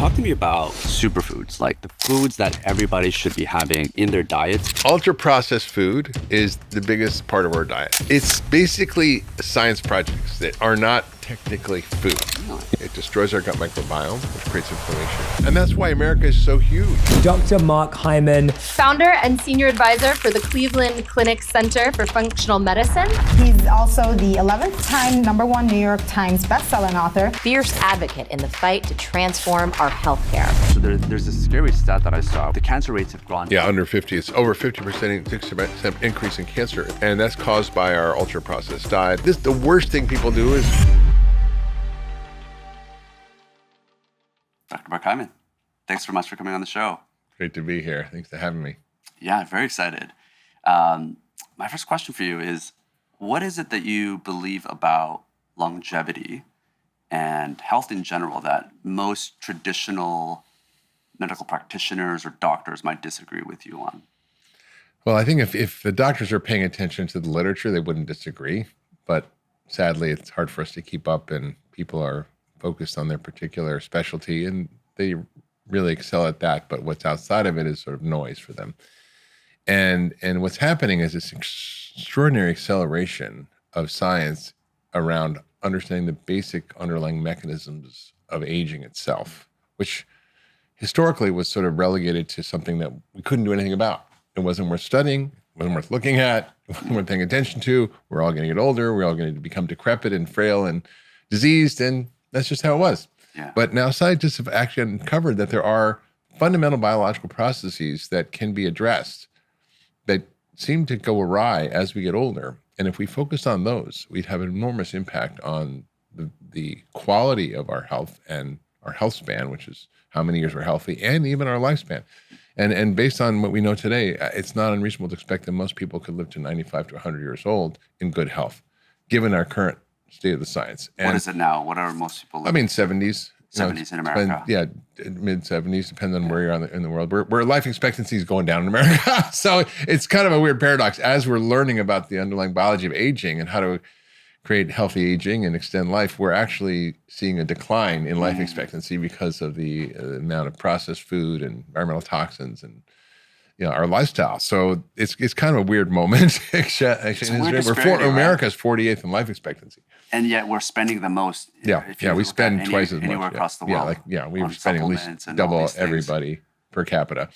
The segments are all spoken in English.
Talk to me about superfoods, like the foods that everybody should be having in their diets. Ultra-processed food is the biggest part of our diet. It's basically science projects that are not technically food. It destroys our gut microbiome, which creates inflammation. And that's why America is so huge. Dr. Mark Hyman, founder and senior advisor for the Cleveland Clinic Center for Functional Medicine. He's also the 11th time #1 New York Times bestselling author. Fierce advocate in the fight to transform our healthcare. So there's a scary stat that I saw. The cancer rates have gone Yeah, under 50. It's over 50%, 60% increase in cancer. And that's caused by our ultra-processed diet. The worst thing people do is... Dr. Mark Hyman, thanks so much for coming on the show. Great to be here. Thanks for having me. Yeah, very excited. My first question for you is, what is it that you believe about longevity and health in general that most traditional medical practitioners or doctors might disagree with you on? Well, I think if the doctors are paying attention to the literature, they wouldn't disagree. But sadly, it's hard for us to keep up, and people are focused on their particular specialty, and they really excel at that. But what's outside of it is sort of noise for them. And what's happening is this extraordinary acceleration of science around understanding the basic underlying mechanisms of aging itself, which historically was sort of relegated to something that we couldn't do anything about. It wasn't worth studying, it wasn't worth looking at, it wasn't worth paying attention to. We're all going to get older, we're all going to become decrepit and frail and diseased, and that's just how it was. Yeah. But now scientists have actually uncovered that there are fundamental biological processes that can be addressed that seem to go awry as we get older. And if we focus on those, we'd have an enormous impact on the quality of our health and our health span, which is how many years we're healthy, and even our lifespan. And based on what we know today, it's not unreasonable to expect that most people could live to 95 to 100 years old in good health, given our current state of the science. And what is it now? What are most people living? I mean, 70s. 70s in America. Mid-70s, depends on where you're in the world. Where life expectancy is going down in America. So it's kind of a weird paradox. As we're learning about the underlying biology of aging and how to create healthy aging and extend life, we're actually seeing a decline in life expectancy because of the amount of processed food and environmental toxins and our lifestyle. So it's kind of a weird moment. America's 48th in life expectancy. And yet we're spending the most. We spend twice as much. Anywhere across the world. We're spending at least double everybody per capita.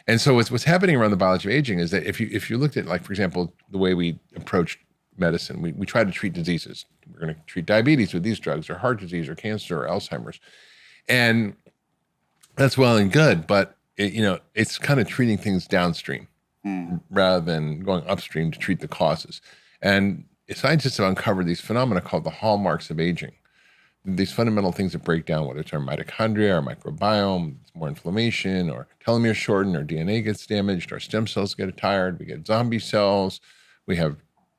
And so what's happening around the biology of aging is that if you looked at, like, for example, the way we approach medicine, we try to treat diseases. We're going to treat diabetes with these drugs, or heart disease, or cancer, or Alzheimer's. And that's well and good, but it's kind of treating things downstream rather than going upstream to treat the causes. And scientists have uncovered these phenomena called the hallmarks of aging. These fundamental things that break down, whether it's our mitochondria, our microbiome, it's more inflammation, or telomeres shorten, or DNA gets damaged, our stem cells get tired, we get zombie cells, we have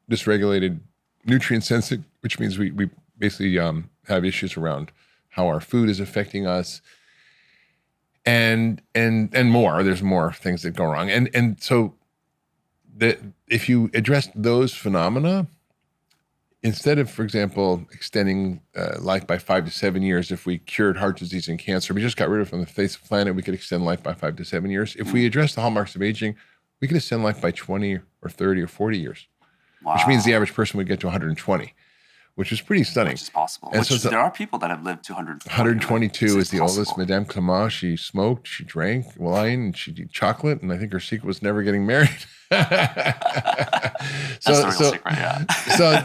dysregulated nutrient sensitive, which means we basically have issues around how our food is affecting us, and more. There's more things that go wrong. And so if you address those phenomena, instead of, for example, extending life by 5 to 7 years, if we cured heart disease and cancer, we just got rid of it from the face of the planet, we could extend life by 5 to 7 years. If we address the hallmarks of aging, we could extend life by 20 or 30 or 40 years, which means the average person would get to 120, which is pretty stunning. Which is possible. And so there are people that have lived to 120. 122 is the oldest. Madame Clément, she smoked, she drank wine, and she did chocolate, and I think her secret was never getting married. That's the real secret, yeah. So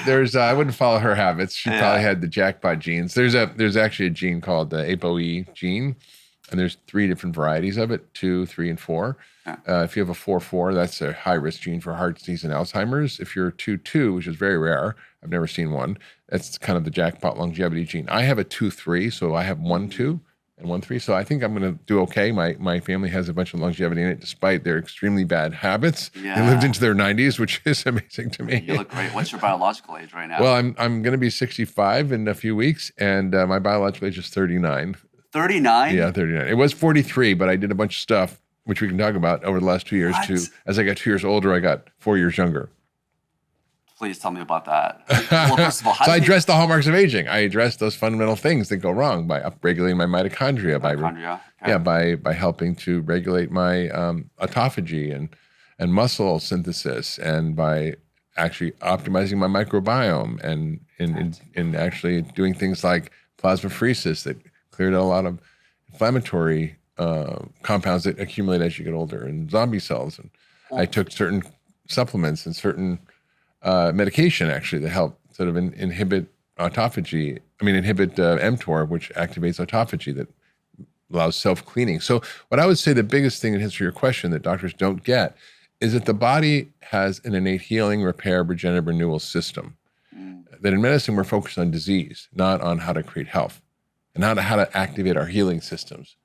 there's I wouldn't follow her habits. She probably had the jackpot genes. There's actually a gene called the ApoE gene, and there's 3 different varieties of it: 2, 3, and 4. If you have a 4-4, that's a high-risk gene for heart disease and Alzheimer's. If you're a 2-2, which is very rare, I've never seen one, that's kind of the jackpot longevity gene. I have a 2-3, so I have 1-2 and 1-3. So I think I'm going to do okay. My family has a bunch of longevity in it, despite their extremely bad habits. Yeah. They lived into their 90s, which is amazing to me. You look great. What's your biological age right now? Well, I'm going to be 65 in a few weeks, and my biological age is 39. 39? Yeah, 39. It was 43, but I did a bunch of stuff, which we can talk about, over the last 2 years. As I got 2 years older, I got 4 years younger. Please tell me about that. Well, first of all, So I address the hallmarks of aging. I address those fundamental things that go wrong by upregulating my mitochondria, by helping to regulate my autophagy and muscle synthesis, and by actually optimizing my microbiome, and in actually doing things like plasmapheresis that cleared out a lot of inflammatory compounds that accumulate as you get older, and zombie cells. And I took certain supplements and certain medication actually that help sort of inhibit autophagy. Inhibit mTOR, which activates autophagy, that allows self-cleaning. So what I would say the biggest thing in answer to your question that doctors don't get is that the body has an innate healing, repair, regenerative renewal system. That in medicine, we're focused on disease, not on how to create health and how to activate our healing systems.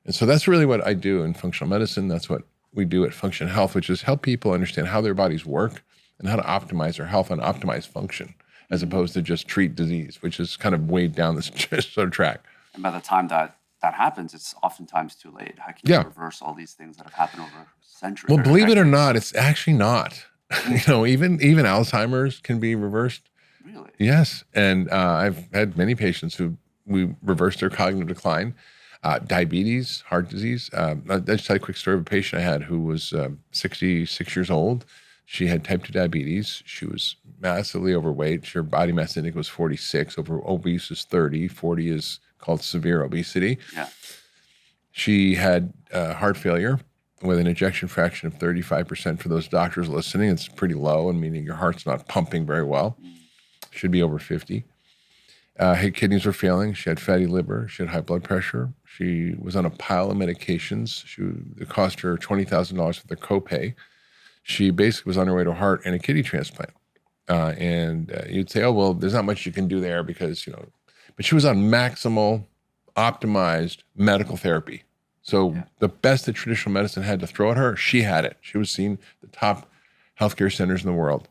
And so that's really what I do in functional medicine. That's what we do at Function Health, which is help people understand how their bodies work and how to optimize their health and optimize function, as opposed to just treat disease, which is kind of weighed down this sort of track. And by the time that happens, it's oftentimes too late. How can you reverse all these things that have happened over centuries? Well, believe it or not, it's actually not. Even Alzheimer's can be reversed. Really? Yes. And I've had many patients who we reversed their cognitive decline. Diabetes, heart disease. I'll just tell you a quick story of a patient I had who was 66 years old. She had type 2 diabetes. She was massively overweight. Her body mass index was 46. Obese is 30. 40 is called severe obesity. Yeah. She had heart failure with an ejection fraction of 35%. For those doctors listening, it's pretty low, and meaning your heart's not pumping very well. Should be over 50. Her kidneys were failing. She had fatty liver. She had high blood pressure. She was on a pile of medications. It cost her $20,000 for the copay. She basically was on her way to a heart and a kidney transplant. And you'd say, oh, well, there's not much you can do there because, but she was on maximal, optimized medical therapy. So the best that traditional medicine had to throw at her, she had it. She was seeing the top healthcare centers in the world.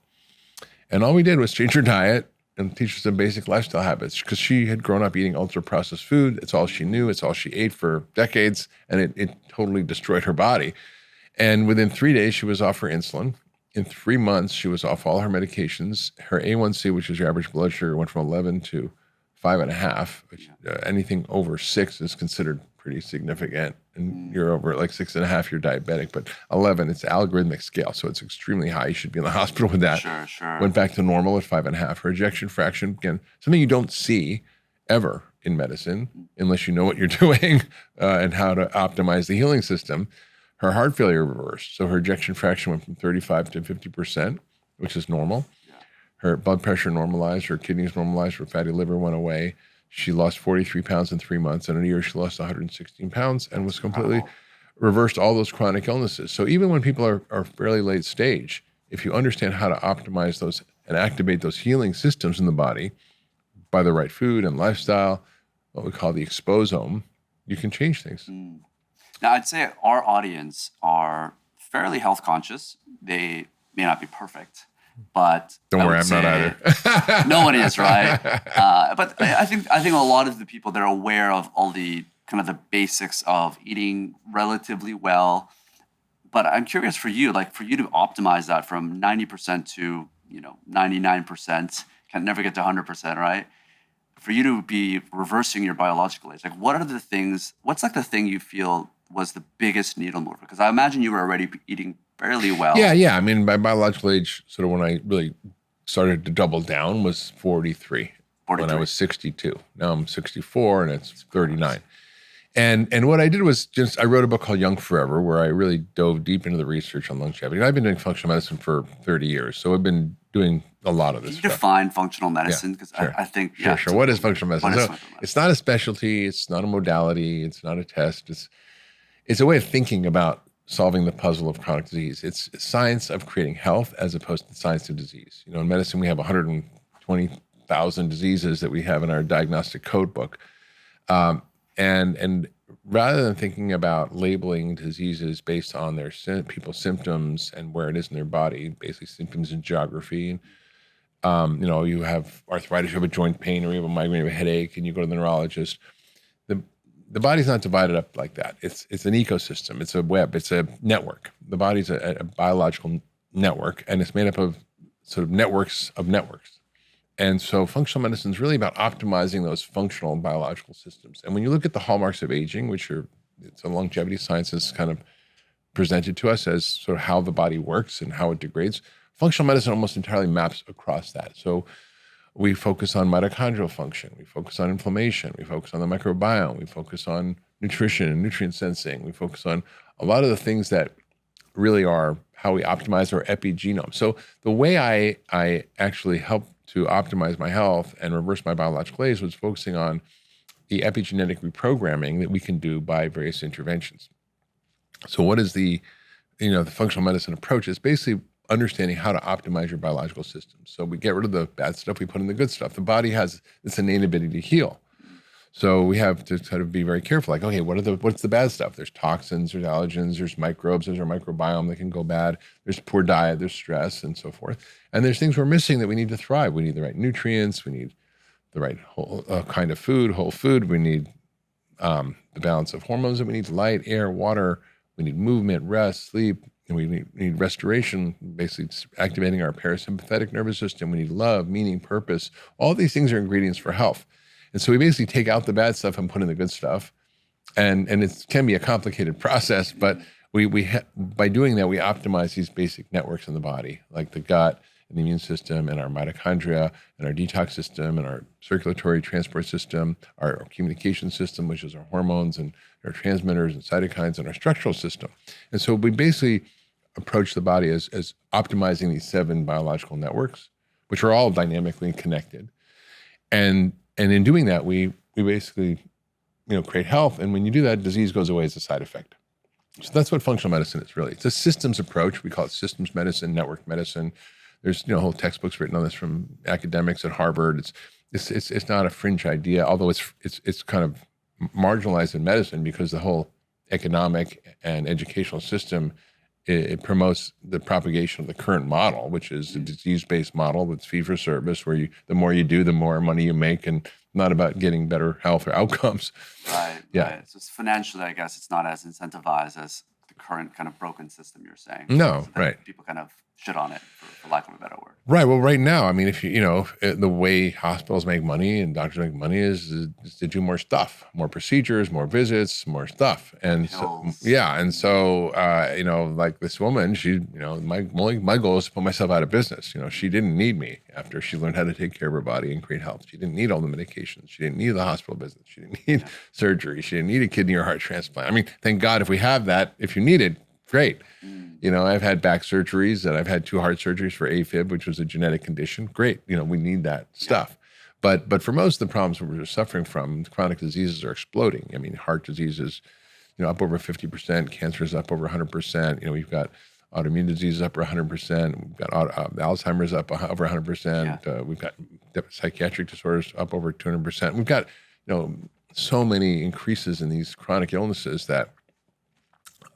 And all we did was change her diet and teach her some basic lifestyle habits, because she had grown up eating ultra-processed food. It's all she knew. It's all she ate for decades, and it totally destroyed her body. And within 3 days, she was off her insulin. In 3 months, she was off all her medications. Her A1C, which is your average blood sugar, went from 11 to 5.5, which anything over 6 is considered pretty significant. And you're over like 6.5, you're diabetic. But 11, it's an algorithmic scale, so it's extremely high. You should be in the hospital with that. Sure. Went back to normal at 5.5. Her ejection fraction, again, something you don't see ever in medicine unless you know what you're doing and how to optimize the healing system. Her heart failure reversed. So her ejection fraction went from 35 to 50%, which is normal. Her blood pressure normalized, her kidneys normalized, her fatty liver went away. She lost 43 pounds in 3 months. In a year, she lost 116 pounds and was completely reversed all those chronic illnesses. So even when people are fairly late stage, if you understand how to optimize those and activate those healing systems in the body by the right food and lifestyle, what we call the exposome, you can change things. Now, I'd say our audience are fairly health conscious. They may not be perfect, but don't worry, I'm not either. No one is, right? But I think a lot of the people that are aware of all the kind of the basics of eating relatively well. But I'm curious for you, like for you to optimize that from 90% to 99%, can never get to 100%, right? For you to be reversing your biological age, like what's like the thing you feel was the biggest needle mover? Because I imagine you were already eating fairly well. Yeah. I mean, my biological age, sort of when I really started to double down, was 43. When I was 62. Now I'm 64 and it's 39. And what I did was I wrote a book called Young Forever, where I really dove deep into the research on longevity. I've been doing functional medicine for 30 years, so I've been doing a lot of this stuff. Can you define functional medicine? Because I think... Sure. What is functional medicine? It's not a specialty. It's not a modality. It's not a test. It's a way of thinking about solving the puzzle of chronic disease. It's science of creating health as opposed to the science of disease. In medicine, we have 120,000 diseases that we have in our diagnostic code book. And rather than thinking about labeling diseases based on their people's symptoms and where it is in their body, basically symptoms and geography, you have arthritis, you have a joint pain, or you have a migraine, you have a headache, and you go to the neurologist. The body's not divided up like that. It's an ecosystem. It's a web. It's a network. The body's a biological network, and it's made up of sort of networks of networks. And so functional medicine is really about optimizing those functional biological systems. And when you look at the hallmarks of aging, which are, it's a longevity science is kind of presented to us as sort of how the body works and how it degrades, functional medicine almost entirely maps across that. So we focus on mitochondrial function, we focus on inflammation, we focus on the microbiome, we focus on nutrition and nutrient sensing, we focus on a lot of the things that really are how we optimize our epigenome. So the way I actually help to optimize my health and reverse my biological age was focusing on the epigenetic reprogramming that we can do by various interventions. So what is the functional medicine approach? It's basically understanding how to optimize your biological system. So we get rid of the bad stuff, we put in the good stuff. The body has this innate ability to heal. So we have to kind of be very careful. Like, okay, what's the bad stuff? There's toxins, there's allergens, there's microbes, there's our microbiome that can go bad. There's poor diet, there's stress, and so forth. And there's things we're missing that we need to thrive. We need the right nutrients. We need the right whole kind of food, whole food. We need the balance of hormones that we need: light, air, water. We need movement, rest, sleep. And we need restoration, basically activating our parasympathetic nervous system. We need love, meaning, purpose. All these things are ingredients for health. And so we basically take out the bad stuff and put in the good stuff. And it can be a complicated process, but by doing that, we optimize these basic networks in the body, like the gut and the immune system and our mitochondria and our detox system and our circulatory transport system, our communication system, which is our hormones and our transmitters and cytokines, and our structural system. And so we basically approach the body as optimizing these 7 biological networks, which are all dynamically connected. And in doing that, we basically, create health. And when you do that, disease goes away as a side effect. So that's what functional medicine is really. It's a systems approach. We call it systems medicine, network medicine. There's whole textbooks written on this from academics at Harvard. It's not a fringe idea, although it's kind of marginalized in medicine because the whole economic and educational system it promotes the propagation of the current model, which is a disease-based model with fee-for-service, where the more you do, the more money you make, and not about getting better health or outcomes. Right. Yeah. Right. So it's financially, I guess, it's not as incentivized as the current kind of broken system you're saying. No, so right. People kind of shit on it, for lack of a better word. Right. Well, right now, I mean, if the way hospitals make money and doctors make money is to do more stuff, more procedures, more visits, more stuff. And so, and so, like this woman, she, my goal is to put myself out of business. She didn't need me after she learned how to take care of her body and create health. She didn't need all the medications. She didn't need the hospital visits. She didn't need surgery. She didn't need a kidney or heart transplant. I mean, thank God if we have that, if you need it, great. I've had back surgeries and I've had 2 heart surgeries for AFib, which was a genetic condition. Great. We need that stuff. But for most of the problems we're suffering from, chronic diseases are exploding. I mean, heart disease is, up over 50%, cancer is up over 100%. We've got autoimmune diseases up over 100%. We've got Alzheimer's up over 100%. We've got psychiatric disorders up over 200%. We've got, so many increases in these chronic illnesses that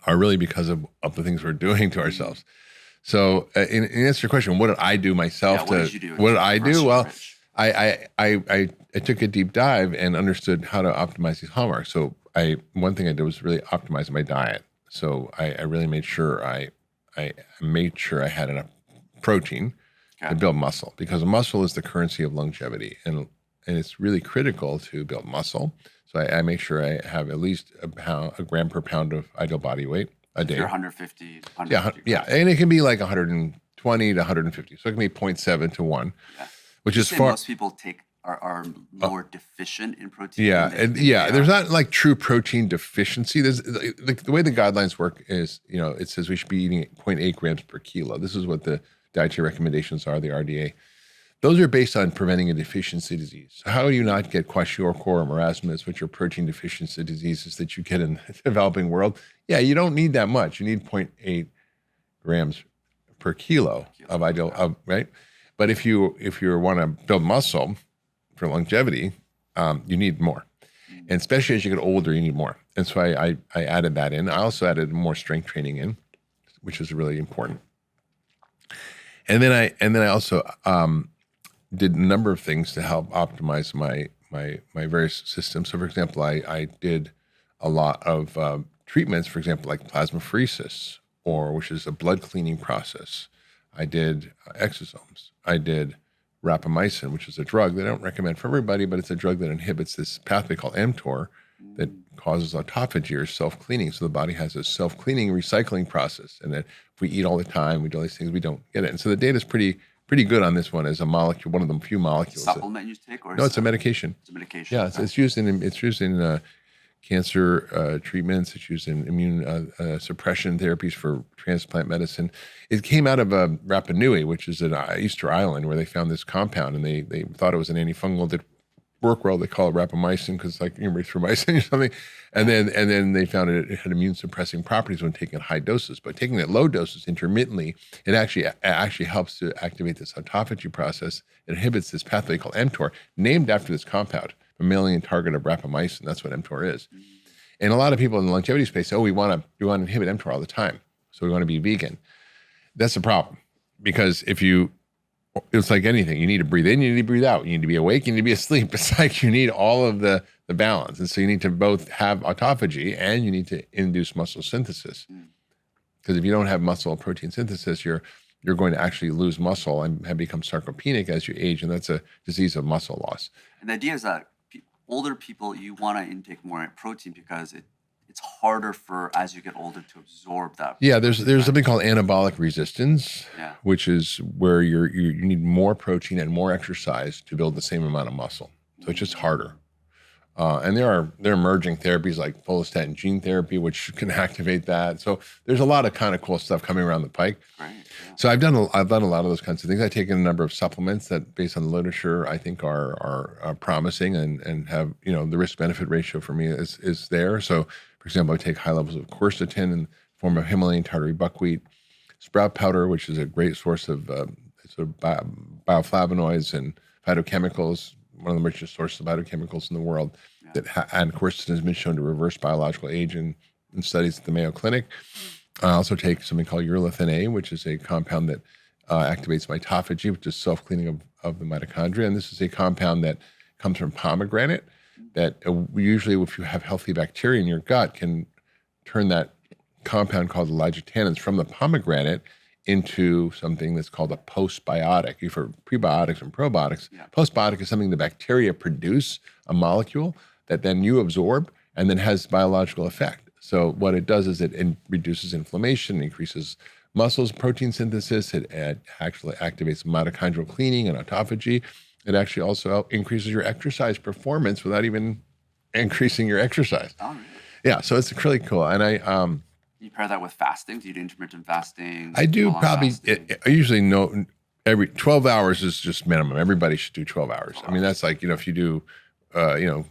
are really because of the things we're doing to ourselves. So in answer to your question, what did I do myself? What did you do? What did I do? Well, I took a deep dive and understood how to optimize these hallmarks. So one thing I did was really optimize my diet. So I really made sure I had enough protein to build muscle, because muscle is the currency of longevity, and it's really critical to build muscle. So I make sure I have at least a gram per pound of ideal body weight a day. You're 150. Yeah, and it can be like 120 to 150. So it can be 0.7 to 1, which is far. Most people are more deficient in protein. There's not like true protein deficiency. There's the way the guidelines work is, it says we should be eating 0.8 grams per kilo. This is what the dietary recommendations are, the RDA. Those are based on preventing a deficiency disease. So how do you not get kwashiorkor or marasmus, which are protein deficiency diseases that you get in the developing world? Yeah, you don't need that much. You need 0.8 grams per kilo of ideal, right? But if you want to build muscle for longevity, you need more. And especially as you get older, you need more. And so I added that in. I also added more strength training in, which is really important. And then I also did a number of things to help optimize my various systems. So, for example, I did a lot of treatments, for example, like plasmapheresis, which is a blood cleaning process. I did exosomes. I did rapamycin, which is a drug that I don't recommend for everybody, but it's a drug that inhibits this pathway called mTOR that causes autophagy or self-cleaning. So the body has a self-cleaning recycling process. And that if we eat all the time, we do all these things, we don't get it. And so the data is pretty good on this one as a molecule, one of the few molecules. Supplement you take? Or no, it's a medication. It's a medication. Yeah, it's used in cancer treatments. It's used in immune suppression therapies for transplant medicine. It came out of Rapa Nui, which is an Easter Island, where they found this compound, and they thought it was an antifungal that worked well. They call it rapamycin because it's like erythromycin or something. And then they found it had immune suppressing properties when taken at high doses. But taking it at low doses intermittently, it actually helps to activate this autophagy process. It inhibits this pathway called mTOR, named after this compound, mammalian target of rapamycin. That's what mTOR is. And a lot of people in the longevity space say, oh, we want to inhibit mTOR all the time, so we want to be vegan. That's the problem, because it's like anything. You need to breathe in, you need to breathe out. You need to be awake, you need to be asleep. It's like you need all of the balance. And so you need to both have autophagy and you need to induce muscle synthesis. Because if you don't have muscle protein synthesis, you're going to actually lose muscle and have become sarcopenic as you age, and that's a disease of muscle loss. And the idea is that older people, you want to intake more protein because it's harder for, as you get older, to absorb that. Yeah, there's something called anabolic resistance, Yeah. which is where you need more protein and more exercise to build the same amount of muscle. So it's just harder. And there are emerging therapies like follistatin gene therapy, which can activate that. So there's a lot of kind of cool stuff coming around the pike. Right. Yeah. So I've done a lot of those kinds of things. I've taken a number of supplements that, based on the literature, I think are promising and have, the risk benefit ratio for me is there. So, for example, I take high levels of quercetin in the form of Himalayan tartary buckwheat, sprout powder, which is a great source of sort of bioflavonoids and phytochemicals, one of the richest sources of phytochemicals in the world. Yeah. And quercetin has been shown to reverse biological age in studies at the Mayo Clinic. I also take something called urolithin A, which is a compound that activates mitophagy, which is self-cleaning of the mitochondria. And this is a compound that comes from pomegranate that usually, if you have healthy bacteria in your gut, can turn that compound called ligotannins from the pomegranate into something that's called a postbiotic. You've heard prebiotics and probiotics. Yeah. Postbiotic is something the bacteria produce, a molecule that then you absorb and then has biological effect. So what it does is it reduces inflammation, increases muscles protein synthesis. It actually activates mitochondrial cleaning and autophagy. It actually also increases your exercise performance without even increasing your exercise. Oh, really? Yeah, so it's really cool. And you pair that with fasting? Do you do intermittent fasting? I do probably. I usually know every 12 hours is just minimum. Everybody should do 12 hours. I mean, that's like, if you do,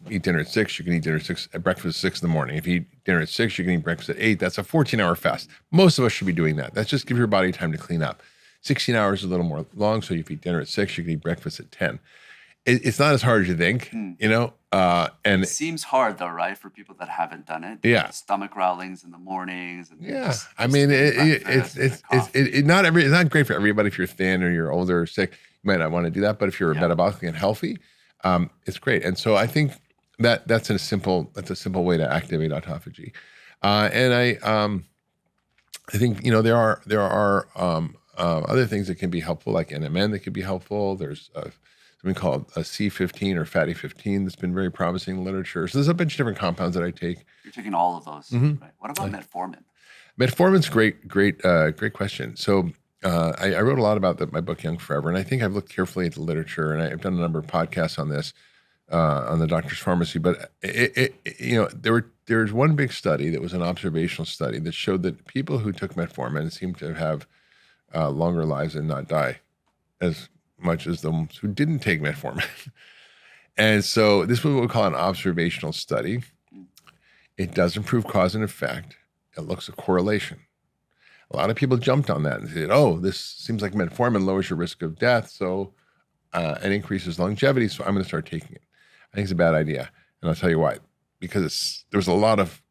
eat dinner at 6, you can eat dinner at breakfast at 6 in the morning. If you eat dinner at 6, you can eat breakfast at 8. That's a 14-hour fast. Most of us should be doing that. That's just give your body time to clean up. 16 hours is a little more long, so if you eat dinner at 6, you can eat breakfast at 10. It's not as hard as you think, and it seems hard though, right, for people that haven't done it. Yeah, stomach growlings in the mornings. And I mean, it's not great for everybody. If you're thin or you're older or sick, you might not want to do that. But if you're metabolically unhealthy, it's great. And so I think that's a simple way to activate autophagy. And I think there are other things that can be helpful, like NMN that could be helpful. There's something called a C15 or fatty 15 that's been very promising in literature. So there's a bunch of different compounds that I take. You're taking all of those. Mm-hmm. Right? What about metformin? Metformin's great question. So I wrote a lot about my book, Young Forever, and I think I've looked carefully at the literature, and I've done a number of podcasts on this, on the doctor's pharmacy. But there's one big study that was an observational study that showed that people who took metformin seemed to have longer lives and not die as much as those who didn't take metformin. And so this is what we call an observational study. It doesn't prove cause and effect. It looks at correlation. A lot of people jumped on that and said, oh, this seems like metformin lowers your risk of death, so and increases longevity, so I'm going to start taking it. I think it's a bad idea, and I'll tell you why. Because there was a lot of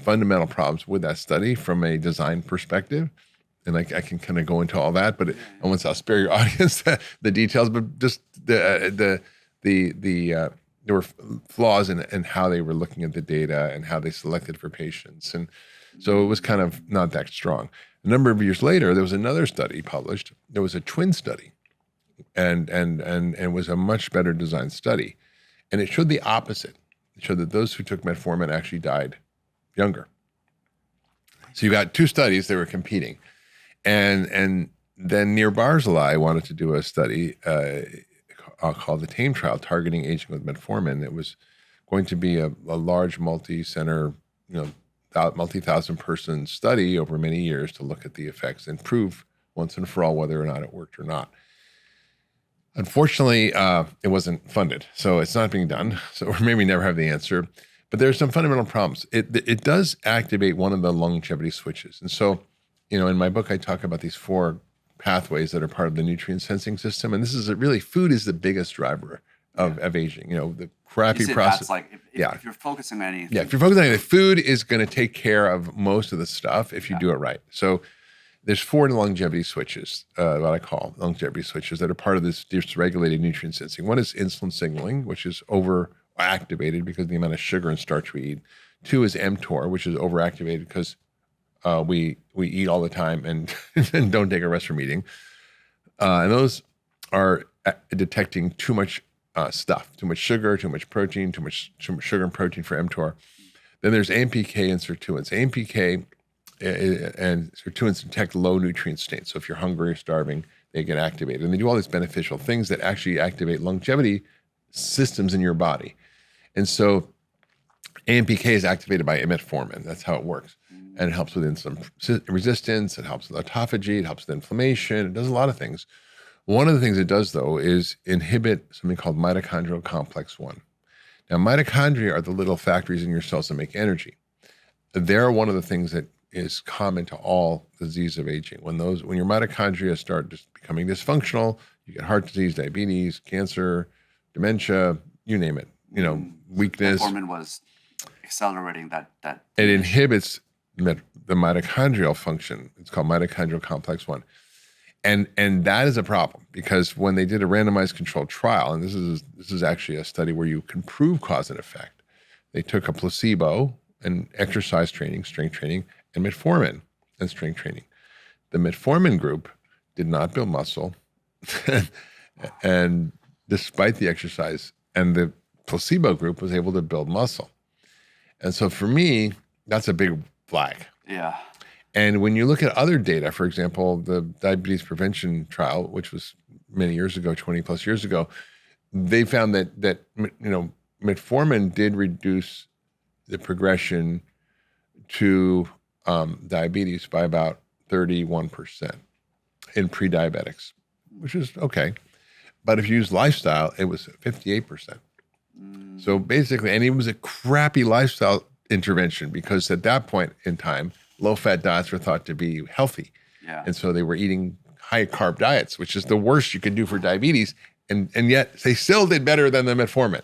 fundamental problems with that study from a design perspective. And I can kind of go into all that, but I'll spare your audience the details. But just there were flaws in how they were looking at the data and how they selected for patients, and so it was kind of not that strong. A number of years later, there was another study published. There was a twin study, and it was a much better designed study. And it showed the opposite. It showed that those who took metformin actually died younger. So you got two studies that were competing. And then Nir Barzilai wanted to do a study called the TAME trial, targeting aging with metformin. It was going to be a large multi-center, multi-thousand person study over many years to look at the effects and prove once and for all whether or not it worked or not. Unfortunately, it wasn't funded, so it's not being done. So or maybe never have the answer. But there's some fundamental problems. It does activate one of the longevity switches. And so, in my book, I talk about these 4 pathways that are part of the nutrient sensing system. And this is food is the biggest driver of aging. The crappy process. That's like if you're focusing on anything. Yeah, if you're focusing on anything, food is going to take care of most of the stuff if you do it right. So there's 4 longevity switches, what I call longevity switches, that are part of this dysregulated nutrient sensing. One is insulin signaling, which is overactivated because of the amount of sugar and starch we eat. 2 is mTOR, which is overactivated because we eat all the time and, and don't take a rest from eating. And those are detecting too much stuff, too much sugar, too much protein, too much sugar and protein for mTOR. Then there's AMPK and sirtuins. AMPK and sirtuins detect low nutrient states. So if you're hungry or starving, they get activated. And they do all these beneficial things that actually activate longevity systems in your body. And so AMPK is activated by metformin. That's how it works. And it helps with insulin resistance. It helps with autophagy. It helps with inflammation. It does a lot of things. One of the things it does, though, is inhibit something called mitochondrial complex 1. Now, mitochondria are the little factories in your cells that make energy. They're one of the things that is common to all disease of aging. When your mitochondria start just becoming dysfunctional, you get heart disease, diabetes, cancer, dementia, you name it. Weakness. Metformin was accelerating that. It inhibits the mitochondrial function. It's called mitochondrial complex 1. And that is a problem because when they did a randomized controlled trial, and this is actually a study where you can prove cause and effect, they took a placebo and exercise training, strength training, and metformin and strength training. The metformin group did not build muscle, and despite the exercise, and the placebo group was able to build muscle. And so for me, that's a big flag. Yeah. And when you look at other data, for example, the diabetes prevention trial, which was many years ago, 20 plus years ago, they found that metformin did reduce the progression to diabetes by about 31% in pre-diabetics, which is okay. But if you use lifestyle, it was 58%. So basically, and it was a crappy lifestyle intervention because at that point in time, low-fat diets were thought to be healthy. Yeah. And so they were eating high-carb diets, which is the worst you could do for diabetes. And yet they still did better than the metformin.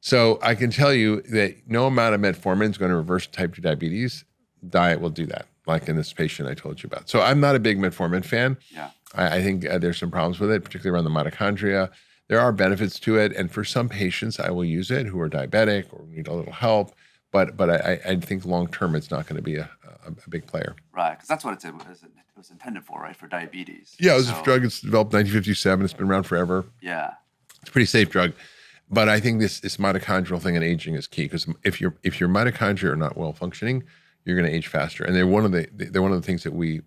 So I can tell you that no amount of metformin is going to reverse type 2 diabetes. Diet will do that, like in this patient I told you about. So I'm not a big metformin fan. Yeah. I think there's some problems with it, particularly around the mitochondria. There are benefits to it. And for some patients, I will use it who are diabetic or need a little help. But I think long-term, it's not going to be a big player. Right, because that's what it was intended for, right? For diabetes. Yeah, it was a drug that's developed in 1957. It's been around forever. Yeah. It's a pretty safe drug. But I think this mitochondrial thing in aging is key because if your mitochondria are not well functioning, you're going to age faster. And they're one of the things that we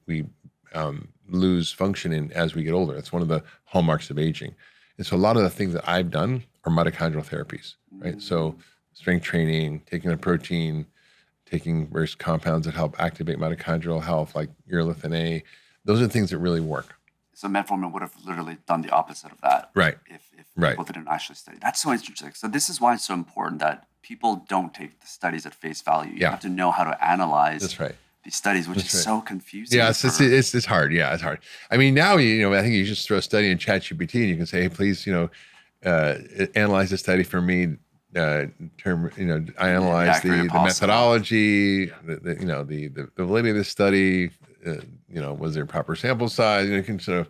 lose function in as we get older. It's one of the hallmarks of aging. And so a lot of the things that I've done are mitochondrial therapies, right? So strength training, taking a protein, taking various compounds that help activate mitochondrial health, like urolithin A. Those are the things that really work. So metformin would have literally done the opposite of that. Right. If Right. people didn't actually study. That's so interesting. So this is why it's so important that people don't take the studies at face value. You have to know how to analyze That's right. these studies, which is so confusing. Yeah, it's hard. Yeah, it's hard. I mean, now, I think you just throw a study in ChatGPT and you can say, hey, please, analyze the study for me. I analyze the methodology, the validity of the study. Was there proper sample size? You can sort of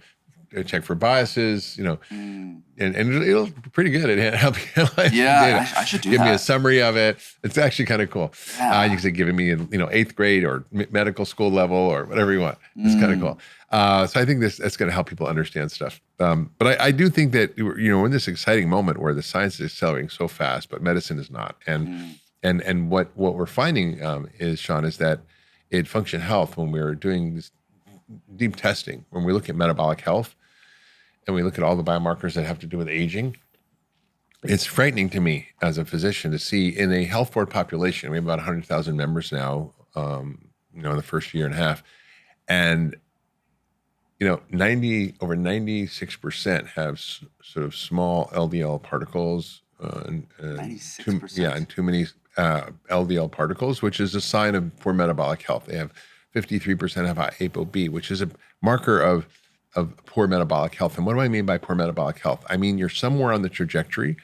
check for biases, and it'll be pretty good at helping analyze the data. I should do Give that. me a summary of it. It's actually kind of cool. Yeah. You can say giving me, 8th grade or medical school level or whatever you want. It's kind of cool. So I think that's going to help people understand stuff. But I do think that, we're in this exciting moment where the science is accelerating so fast, but medicine is not. And what we're finding is, Sean, is that in Function Health, when we're doing this deep testing, when we look at metabolic health and we look at all the biomarkers that have to do with aging, it's frightening to me as a physician to see in a health board population, we have about 100,000 members now, in the first year and a half. And, over 96% have sort of small LDL particles. 96%? And too many LDL particles, which is a sign of poor metabolic health. They have 53% have high ApoB, which is a marker of poor metabolic health. And what do I mean by poor metabolic health? I mean, you're somewhere on the trajectory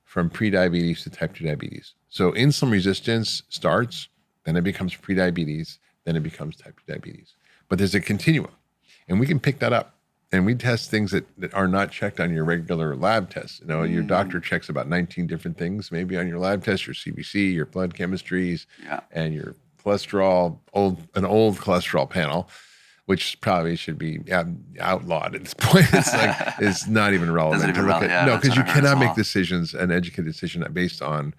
from prediabetes to type 2 diabetes. So insulin resistance starts, then it becomes prediabetes, then it becomes type 2 diabetes. But there's a continuum, and we can pick that up. And we test things that are not checked on your regular lab tests. Your doctor checks about 19 different things, maybe on your lab test, your CBC, your blood chemistries, and your cholesterol, an old cholesterol panel, which probably should be outlawed at this point. It's not even relevant to look at. No, because you cannot make decisions, an educated decision based on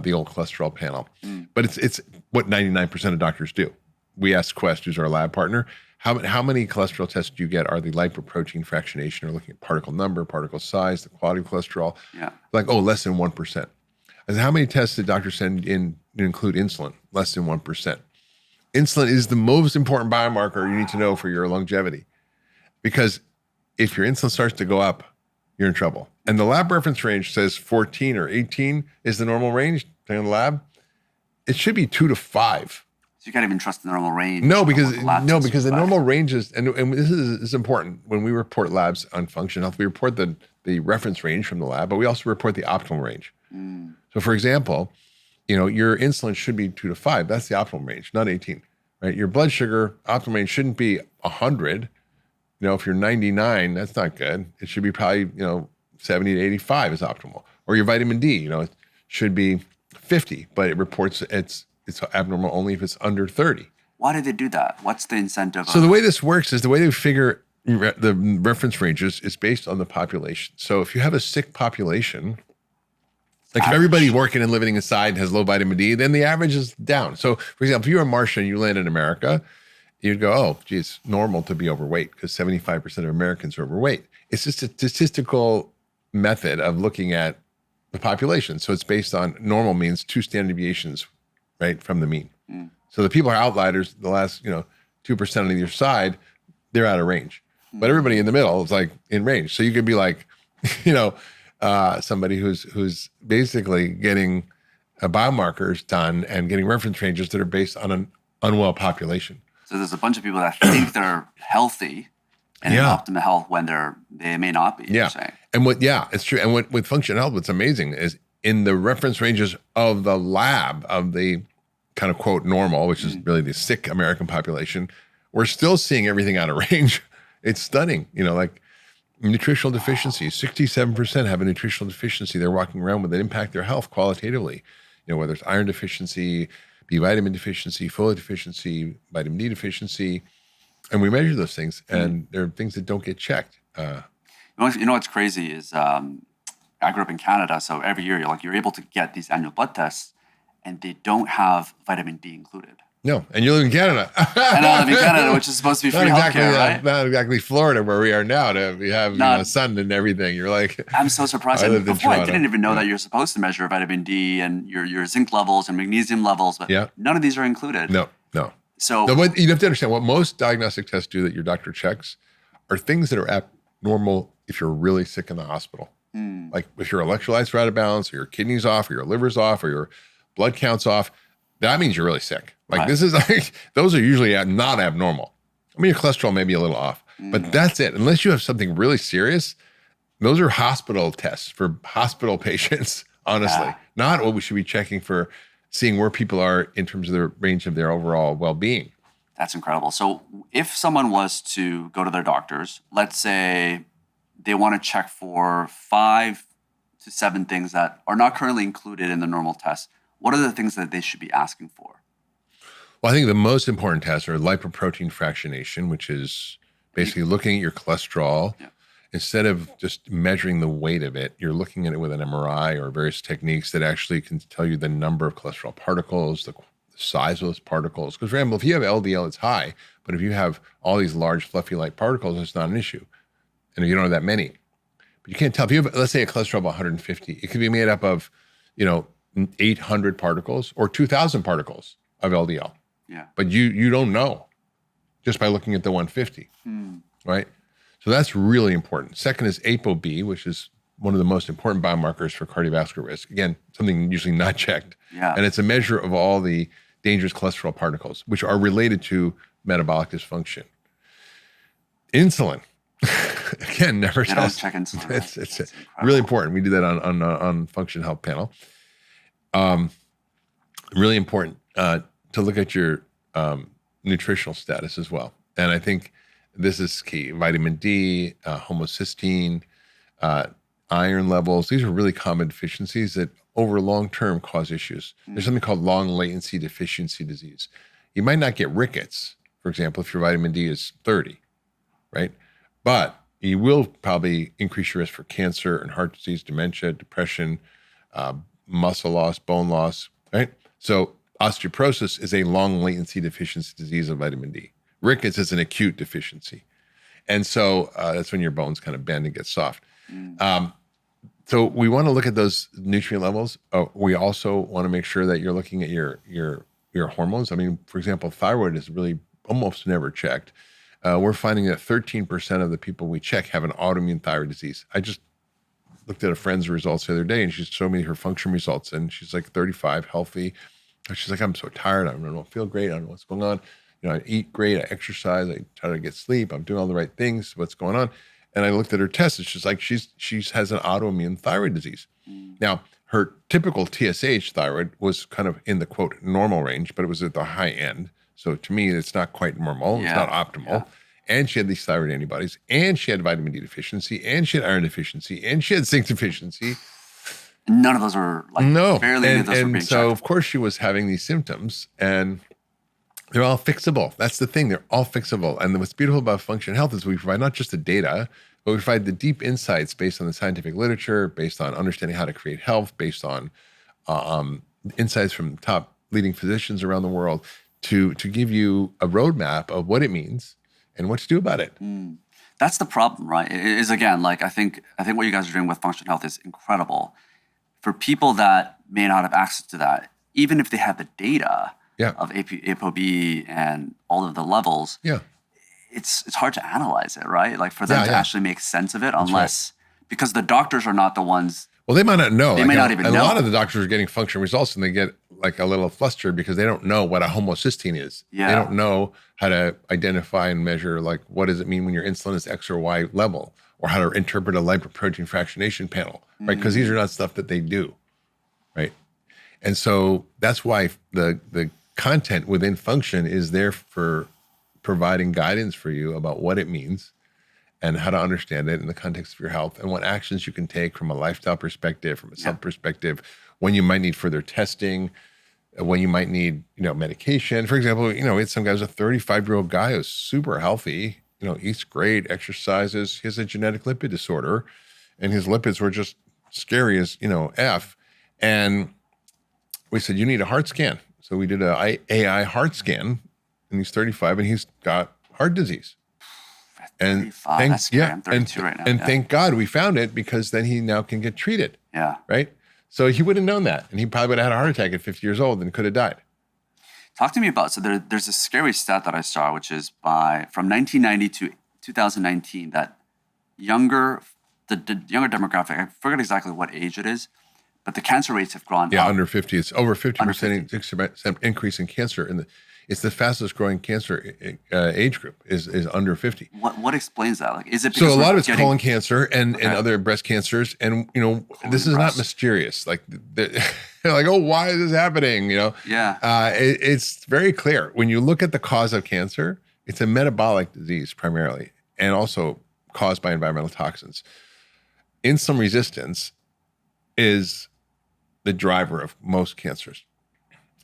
the old cholesterol panel. But it's what 99% of doctors do. We ask Quest, who's our lab partner, how many cholesterol tests do you get? Are they lipoprotein fractionation, or looking at particle number, particle size, the quality of cholesterol? Yeah. Less than 1%. And how many tests did doctors send in to include insulin? Less than 1%. Insulin is the most important biomarker you need to know for your longevity, because if your insulin starts to go up, you're in trouble. And the lab reference range says 14 or 18 is the normal range, depending on the lab. It should be 2 to 5. So you can't even trust the normal range. No, because the normal range is, and this is important. When we report labs on Function Health, we report the reference range from the lab, but we also report the optimal range. So, for example, your insulin should be 2 to 5. That's the optimal range, not 18. Right? Your blood sugar optimal range shouldn't be 100. If you're 99, that's not good. It should be probably 70 to 85 is optimal. Or your vitamin D, it should be 50, but it reports it's abnormal only if it's under 30. Why did they do that? What's the incentive? So the way this works is the way they figure the reference ranges is based on the population. So if you have a sick population, if everybody working and living inside has low vitamin D, then the average is down. So for example, if you're a Martian and you land in America, you'd go, oh, gee, it's normal to be overweight because 75% of Americans are overweight. It's just a statistical method of looking at the population. So it's based on normal means 2 standard deviations, right, from the mean. So the people are outliers, the last, 2% on either side, they're out of range. But everybody in the middle is in range. So you could be somebody who's basically getting biomarkers done and getting reference ranges that are based on an unwell population. So there's a bunch of people that think they're healthy and in optimal health when they may not be. You're saying. And it's true. And with Function Health, what's amazing is in the reference ranges of the lab of the kind of quote normal, which is really the sick American population, we're still seeing everything out of range. It's stunning. Nutritional deficiencies, 67% have a nutritional deficiency. They're walking around with that impact their health qualitatively. Whether it's iron deficiency, B vitamin deficiency, folate deficiency, vitamin D deficiency. And we measure those things, and there are things that don't get checked. What's crazy is I grew up in Canada, so every year you're able to get these annual blood tests, and they don't have vitamin D included. No, and you live in Canada. And I live in Canada, which is supposed to be free healthcare, right? Not exactly Florida where we are now. We have sun and everything. You're like, I'm so surprised. Before, I didn't even know that you're supposed to measure vitamin D and your zinc levels and magnesium levels, but none of these are included. No. So you have to understand what most diagnostic tests do that your doctor checks are things that are abnormal if you're really sick in the hospital. Like if your electrolytes are out of balance, or your kidneys off, or your liver's off, or your blood count's off, that means you're really sick. This is those are usually not abnormal. I mean, your cholesterol may be a little off, but that's it. Unless you have something really serious, those are hospital tests for hospital patients, honestly. Not what we should be checking for seeing where people are in terms of the range of their overall well-being. That's incredible. So if someone was to go to their doctors, let's say they want to check for 5 to 7 things that are not currently included in the normal test, what are the things that they should be asking for? Well, I think the most important tests are lipoprotein fractionation, which is basically looking at your cholesterol. Yeah. Instead of just measuring the weight of it, you're looking at it with an MRI or various techniques that actually can tell you the number of cholesterol particles, the size of those particles. Because for example, if you have LDL, it's high, but if you have all these large fluffy light particles, it's not an issue. And if you don't have that many, but you can't tell. If you have, let's say, a cholesterol of 150, it could be made up of, 800 particles or 2,000 particles of LDL. Yeah. But you don't know just by looking at the 150, right? So that's really important. Second is ApoB, which is one of the most important biomarkers for cardiovascular risk. Again, something usually not checked. Yeah. And it's a measure of all the dangerous cholesterol particles, which are related to metabolic dysfunction. Insulin, again, never They don't test. check insulin. It's really important. We do that on Function Health panel. Really important to look at your nutritional status as well. And I think this is key. Vitamin D, homocysteine, iron levels. These are really common deficiencies that over long term cause issues. There's something called long latency deficiency disease. You might not get rickets, for example, if your vitamin D is 30, right? But you will probably increase your risk for cancer and heart disease, dementia, depression, muscle loss, bone loss, right? So osteoporosis is a long latency deficiency disease of vitamin D. Rickets is an acute deficiency. And so that's when your bones kind of bend and get soft. So we want to look at those nutrient levels. We also want to make sure that you're looking at your hormones. I mean, for example, thyroid is really almost never checked. We're finding that 13% of the people we check have an autoimmune thyroid disease. I just looked at a friend's results the other day, and she showed me her function results, and she's like 35, healthy. And she's like, I'm so tired. I don't feel great. I don't know what's going on. I eat great. I exercise. I try to get sleep. I'm doing all the right things. What's going on? And I looked at her test, and she's like, she has an autoimmune thyroid disease. Now, her typical TSH thyroid was kind of in the quote normal range, but it was at the high end. So to me, it's not quite normal. Yeah. It's not optimal. Yeah. And she had these thyroid antibodies, and she had vitamin D deficiency, and she had iron deficiency, and she had zinc deficiency. None of those were barely any of those were being so checked. Of course she was having these symptoms, and they're all fixable. That's the thing. They're all fixable. And what's beautiful about Function Health is we provide not just the data, but we provide the deep insights based on the scientific literature, based on understanding how to create health, based on insights from top leading physicians around the world to give you a roadmap of what it means and what to do about it. That's the problem, right? It is, again, like I think what you guys are doing with Function Health is incredible. For people that may not have access to that, even if they have the data of ApoB and all of the levels, it's hard to analyze it, right? Like for them to actually make sense of it, unless because the doctors are not the ones. Well, they might not know. They may not even know. A lot of the doctors are getting function results, and they get like a little flustered because they don't know what a homocysteine is. Yeah. They don't know how to identify and measure, like, what does it mean when your insulin is X or Y level, or how to interpret a lipoprotein fractionation panel, right? Because these are not stuff that they do, right? And so that's why the content within Function is there for providing guidance for you about what it means and how to understand it in the context of your health, and what actions you can take from a lifestyle perspective, from a self perspective, when you might need further testing, when you might need, medication. For example, it's some guy's a 35-year-old guy who's super healthy, eats great, exercises. He has a genetic lipid disorder, and his lipids were just scary as, F. And we said, you need a heart scan. So we did a AI heart scan, and he's 35, and he's got heart disease. And I'm 32 right now. And thank God we found it, because then he now can get treated. Yeah. Right? So he wouldn't have known that. And he probably would have had a heart attack at 50 years old and could have died. Talk to me about, so there's a scary stat that I saw, which is from 1990 to 2019, that the younger demographic, I forget exactly what age it is, but the cancer rates have gone up. Under 50. It's over 50% increase in cancer. It's the fastest growing cancer age group is under 50. What explains that? Like, is it because so a lot of it's colon cancer and other breast cancers, and this is not mysterious. Like You're like, oh, why is this happening? Yeah. It's very clear. When you look at the cause of cancer, it's a metabolic disease primarily, and also caused by environmental toxins. Insulin resistance is the driver of most cancers.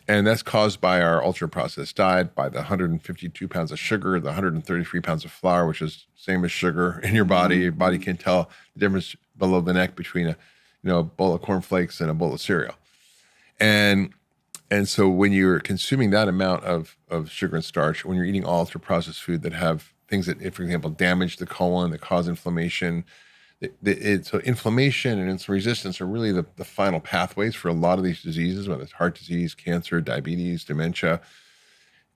And that's caused by our ultra-processed diet, by the 152 pounds of sugar, the 133 pounds of flour, which is same as sugar in your body. Your body can't tell the difference below the neck between a bowl of cornflakes and a bowl of cereal. And so when you're consuming that amount of sugar and starch, when you're eating all ultra-processed food that have things that, for example, damage the colon, that cause inflammation, so inflammation and insulin resistance are really the final pathways for a lot of these diseases, whether it's heart disease, cancer, diabetes, dementia.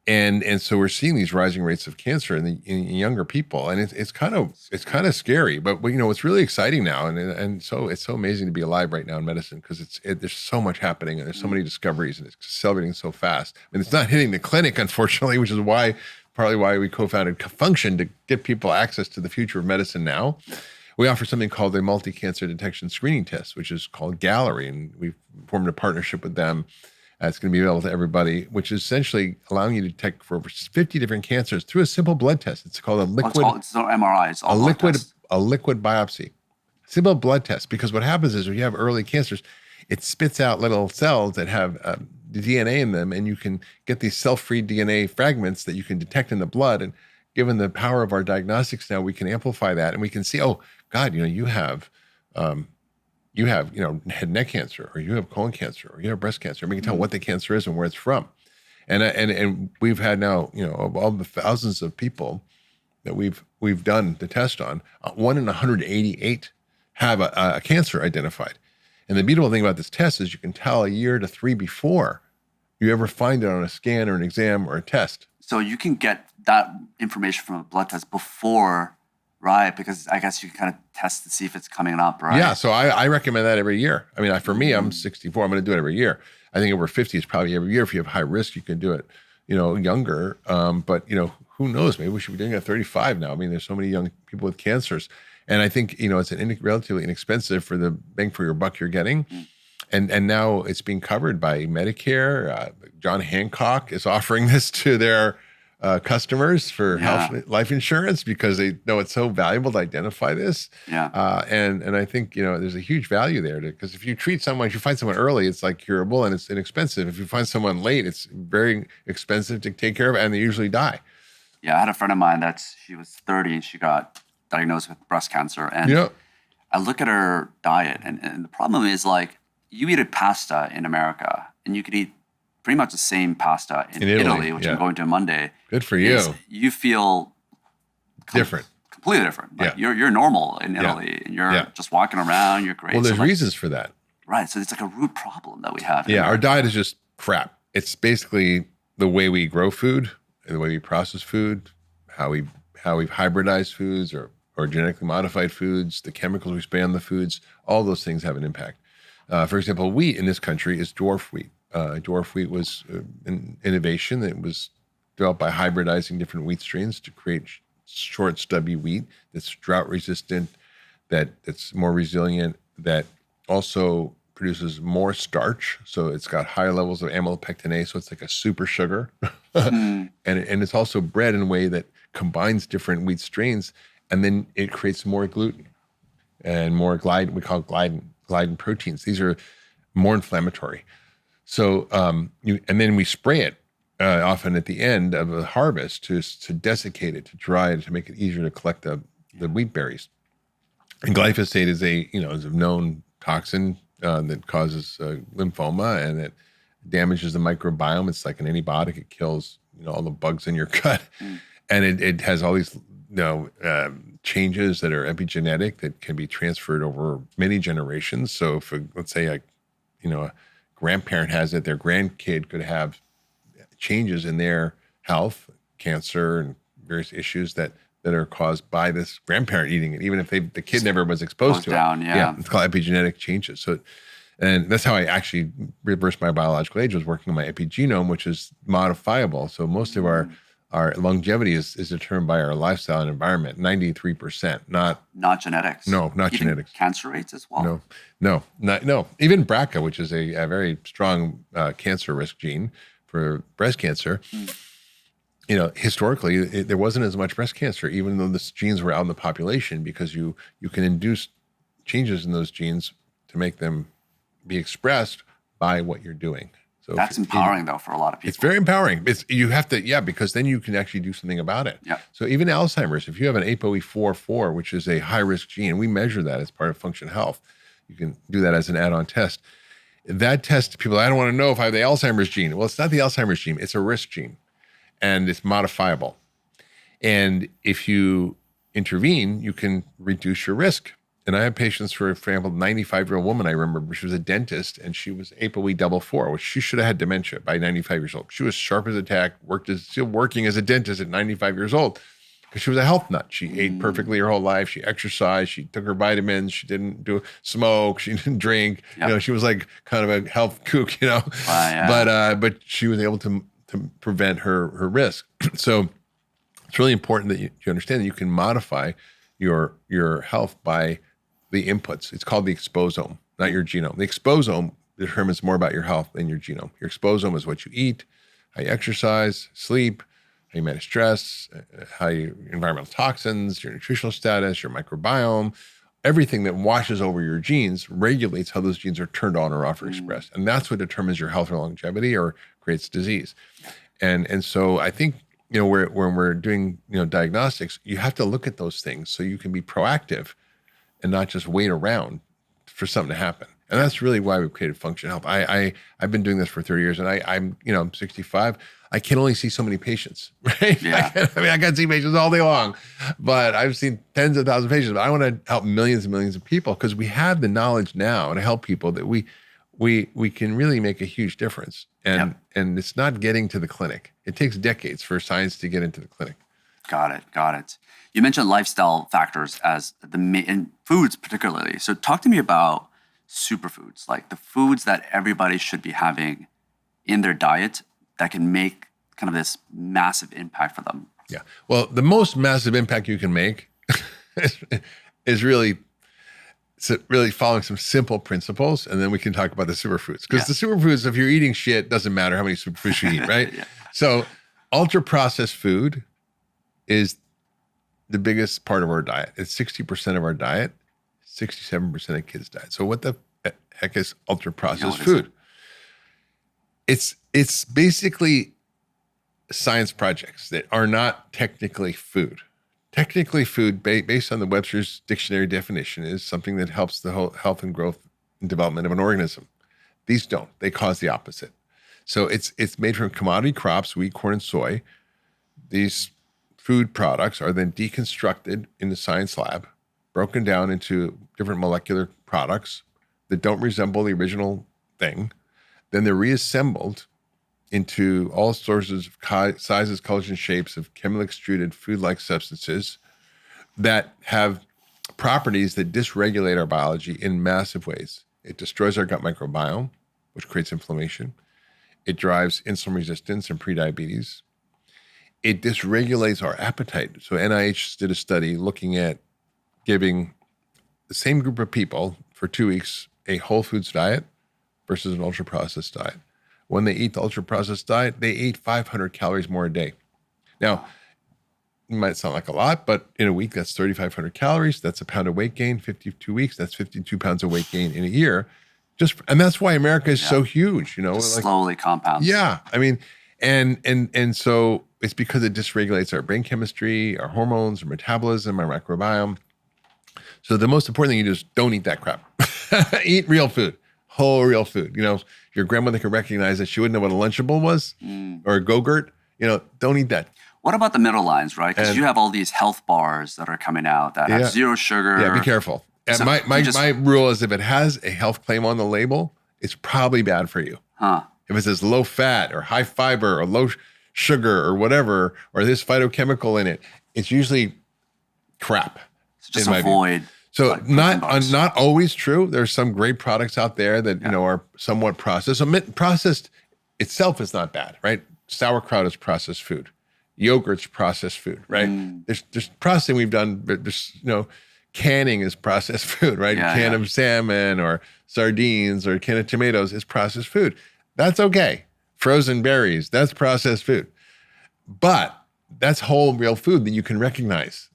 And so we're seeing these rising rates of cancer in younger people, and it's kind of scary. But what's really exciting now, and so it's so amazing to be alive right now in medicine, because there's so much happening, and there's so many discoveries, and it's accelerating so fast. And it's not hitting the clinic, unfortunately, which is partly why we co-founded Function, to get people access to the future of medicine now. We offer something called the multi-cancer detection screening test, which is called Gallery, and we've formed a partnership with them. It's going to be available to everybody, which is essentially allowing you to detect for over 50 different cancers through a simple blood test. It's called a liquid. It's not MRI. It's all a liquid biopsy, simple blood test. Because what happens is when you have early cancers, it spits out little cells that have the DNA in them, and you can get these cell-free DNA fragments that you can detect in the blood. And given the power of our diagnostics now, we can amplify that, and we can see, oh God, you have head and neck cancer, or you have colon cancer, or you have breast cancer. And we can tell what the cancer is and where it's from. And we've had now, of all the thousands of people that we've done the test on, 1 in 188 have a cancer identified. And the beautiful thing about this test is you can tell a year to 3 before you ever find it on a scan or an exam or a test. So you can get that information from a blood test before, right? Because I guess you can kind of test to see if it's coming up, right? Yeah, so I recommend that every year. I mean, for me, I'm 64. I'm going to do it every year. I think over 50 is probably every year. If you have high risk, you can do it, younger. But who knows? Maybe we should be doing it at 35 now. I mean, there's so many young people with cancers. And I think, it's relatively inexpensive for the bang for your buck you're getting. And now it's being covered by Medicare. John Hancock is offering this to their customers for life insurance, because they know it's so valuable to identify this. Yeah. And I think, there's a huge value there, because if you find someone early, it's like curable and it's inexpensive. If you find someone late, it's very expensive to take care of, and they usually die. Yeah. I had a friend of mine she was 30 and she got diagnosed with breast cancer. And I look at her diet, and the problem is, like, you eat a pasta in America and you could eat pretty much the same pasta in Italy, which I'm going to Monday. Good for you. You feel different. Completely different. Like you're normal in Italy, and you're just walking around, you're great. Well, there's reasons for that. Right. So it's like a root problem that we have. Yeah, our diet is just crap. It's basically the way we grow food, the way we process food, how we've hybridized foods or genetically modified foods, the chemicals we spray on the foods. All those things have an impact. For example, wheat in this country is dwarf wheat. Dwarf wheat was an innovation that was developed by hybridizing different wheat strains to create short, stubby wheat that's drought resistant, that's more resilient, that also produces more starch. So it's got higher levels of amylopectinase, so it's like a super sugar. And it's also bred in a way that combines different wheat strains, and then it creates more gluten and more gliadin. We call gliadin proteins. These are more inflammatory. So, and then we spray it often at the end of a harvest to desiccate it, to dry it, to make it easier to collect the wheat berries. And glyphosate is is a known toxin that causes lymphoma, and it damages the microbiome. It's like an antibiotic. It kills all the bugs in your gut, and it has all these changes that are epigenetic that can be transferred over many generations. So if let's say a grandparent has it, their grandkid could have changes in their health, cancer, and various issues that are caused by this grandparent eating it, even if the kid never was exposed to it. Yeah, it's called epigenetic changes. So, and that's how I actually reversed my biological age, was working on my epigenome, which is modifiable. So most of our our longevity is determined by our lifestyle and environment. 93%, not genetics. No, not Even genetics. Cancer rates as well. No. Even BRCA, which is a very strong cancer risk gene for breast cancer. Historically, there wasn't as much breast cancer, even though the genes were out in the population, because you can induce changes in those genes to make them be expressed by what you're doing. So that's empowering, though, for a lot of people. It's very empowering. You have to, because then you can actually do something about it. Yeah. So even Alzheimer's, if you have an ApoE44, which is a high-risk gene, we measure that as part of Function Health. You can do that as an add-on test. That test, people, I don't want to know if I have the Alzheimer's gene. Well, it's not the Alzheimer's gene. It's a risk gene, and it's modifiable. And if you intervene, you can reduce your risk. And I have patients, for example, 95-year-old woman, I remember, she was a dentist, and she was ApoE44, which she should have had dementia by 95 years old. She was sharp as a tack, still working as a dentist at 95 years old, because she was a health nut. She ate perfectly her whole life. She exercised. She took her vitamins. She didn't smoke. She didn't drink. Yep. She was like kind of a health kook, But she was able to prevent her risk. So it's really important that you understand that you can modify your health by the inputs. It's called the exposome, not your genome. The exposome determines more about your health than your genome. Your exposome is what you eat, how you exercise, sleep, how you manage stress, environmental toxins, your nutritional status, your microbiome. Everything that washes over your genes regulates how those genes are turned on or off or expressed. And that's what determines your health or longevity or creates disease. And so I think, when we're doing, diagnostics, you have to look at those things so you can be proactive and not just wait around for something to happen. And that's really why we've created Function Health. I've been doing this for 30 years, and I'm 65. I can only see so many patients, right? Yeah. I can see patients all day long, but I've seen tens of thousands of patients. But I want to help millions and millions of people, because we have the knowledge now to help people that we can really make a huge difference. And it's not getting to the clinic. It takes decades for science to get into the clinic. Got it. You mentioned lifestyle factors as in foods particularly. So talk to me about superfoods, like the foods that everybody should be having in their diet that can make kind of this massive impact for them. Yeah. Well, the most massive impact you can make is really following some simple principles, and then we can talk about the superfoods. Because the superfoods, if you're eating shit, doesn't matter how many superfoods you eat, right? So ultra-processed food is the biggest part of our diet. It's 60% of our diet, 67% of kids' diet. So what the heck is ultra-processed food? It's basically science projects that are not technically food. Technically, food, based on the Webster's dictionary definition, is something that helps the whole health and growth and development of an organism. These don't. They cause the opposite. So it's made from commodity crops, wheat, corn, and soy. These food products are then deconstructed in the science lab, broken down into different molecular products that don't resemble the original thing. Then they're reassembled into all sorts of sizes, colors, and shapes of chemically extruded food-like substances that have properties that dysregulate our biology in massive ways. It destroys our gut microbiome, which creates inflammation. It drives insulin resistance and prediabetes. It dysregulates our appetite. So NIH did a study looking at giving the same group of people for 2 weeks a whole foods diet versus an ultra-processed diet. When they eat the ultra-processed diet, they ate 500 calories more a day. Now, it might sound like a lot, but in a week, that's 3,500 calories. That's a pound of weight gain. 52 weeks, that's 52 pounds of weight gain in a year. And that's why America is so huge, Slowly compounds. Yeah. I mean, and so it's because it dysregulates our brain chemistry, our hormones, our metabolism, our microbiome. So the most important thing you do is don't eat that crap. Eat real food, whole real food. Your grandmother could recognize that she wouldn't know what a Lunchable was or a Go-Gurt. Don't eat that. What about the middle lines, right? Because you have all these health bars that are coming out that have zero sugar. Yeah, be careful. So my rule is if it has a health claim on the label, it's probably bad for you. If it says low fat or high fiber or low sugar or whatever, or this phytochemical in it, it's usually crap. So just avoid. So not always true. There's some great products out there that are somewhat processed. So processed itself is not bad, right? Sauerkraut is processed food. Yogurt's processed food, right? There's processing we've done, but there's, canning is processed food, right? Can of salmon or sardines or can of tomatoes is processed food. That's okay. Frozen berries, that's processed food. But that's whole real food that you can recognize.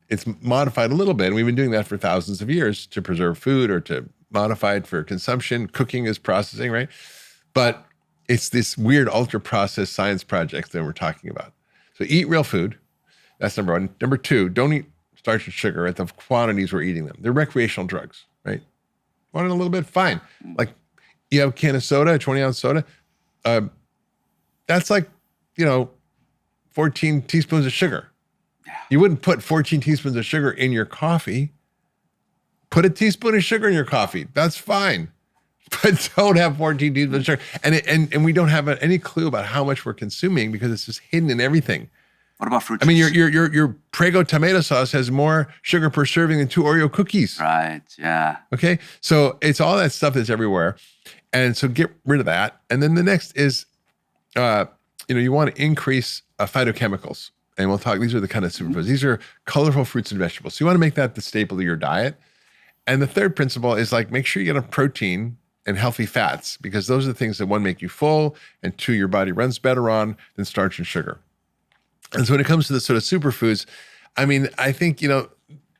It's modified a little bit. And we've been doing that for thousands of years to preserve food or to modify it for consumption. Cooking is processing, right? But it's this weird ultra processed science project that we're talking about. So eat real food. That's number one. Number two, don't eat starch and sugar at the quantities we're eating them. They're recreational drugs, right? Want it a little bit? Fine. Like you have a can of soda, a 20-ounce soda. That's like, 14 teaspoons of sugar. You wouldn't put 14 teaspoons of sugar in your coffee. Put a teaspoon of sugar in your coffee. That's fine. But don't have 14 teaspoons of sugar. And we don't have any clue about how much we're consuming because it's just hidden in everything. What about fruit juice? I mean, your Prego tomato sauce has more sugar per serving than 2 Oreo cookies. Right, yeah. Okay, so it's all that stuff that's everywhere. And so get rid of that. And then the next is, you want to increase phytochemicals. And we'll talk, these are the kind of superfoods. These are colorful fruits and vegetables. So you want to make that the staple of your diet. And the third principle is like, make sure you get a protein and healthy fats, because those are the things that, one, make you full, and two, your body runs better on than starch and sugar. And so when it comes to the sort of superfoods, I mean, I think,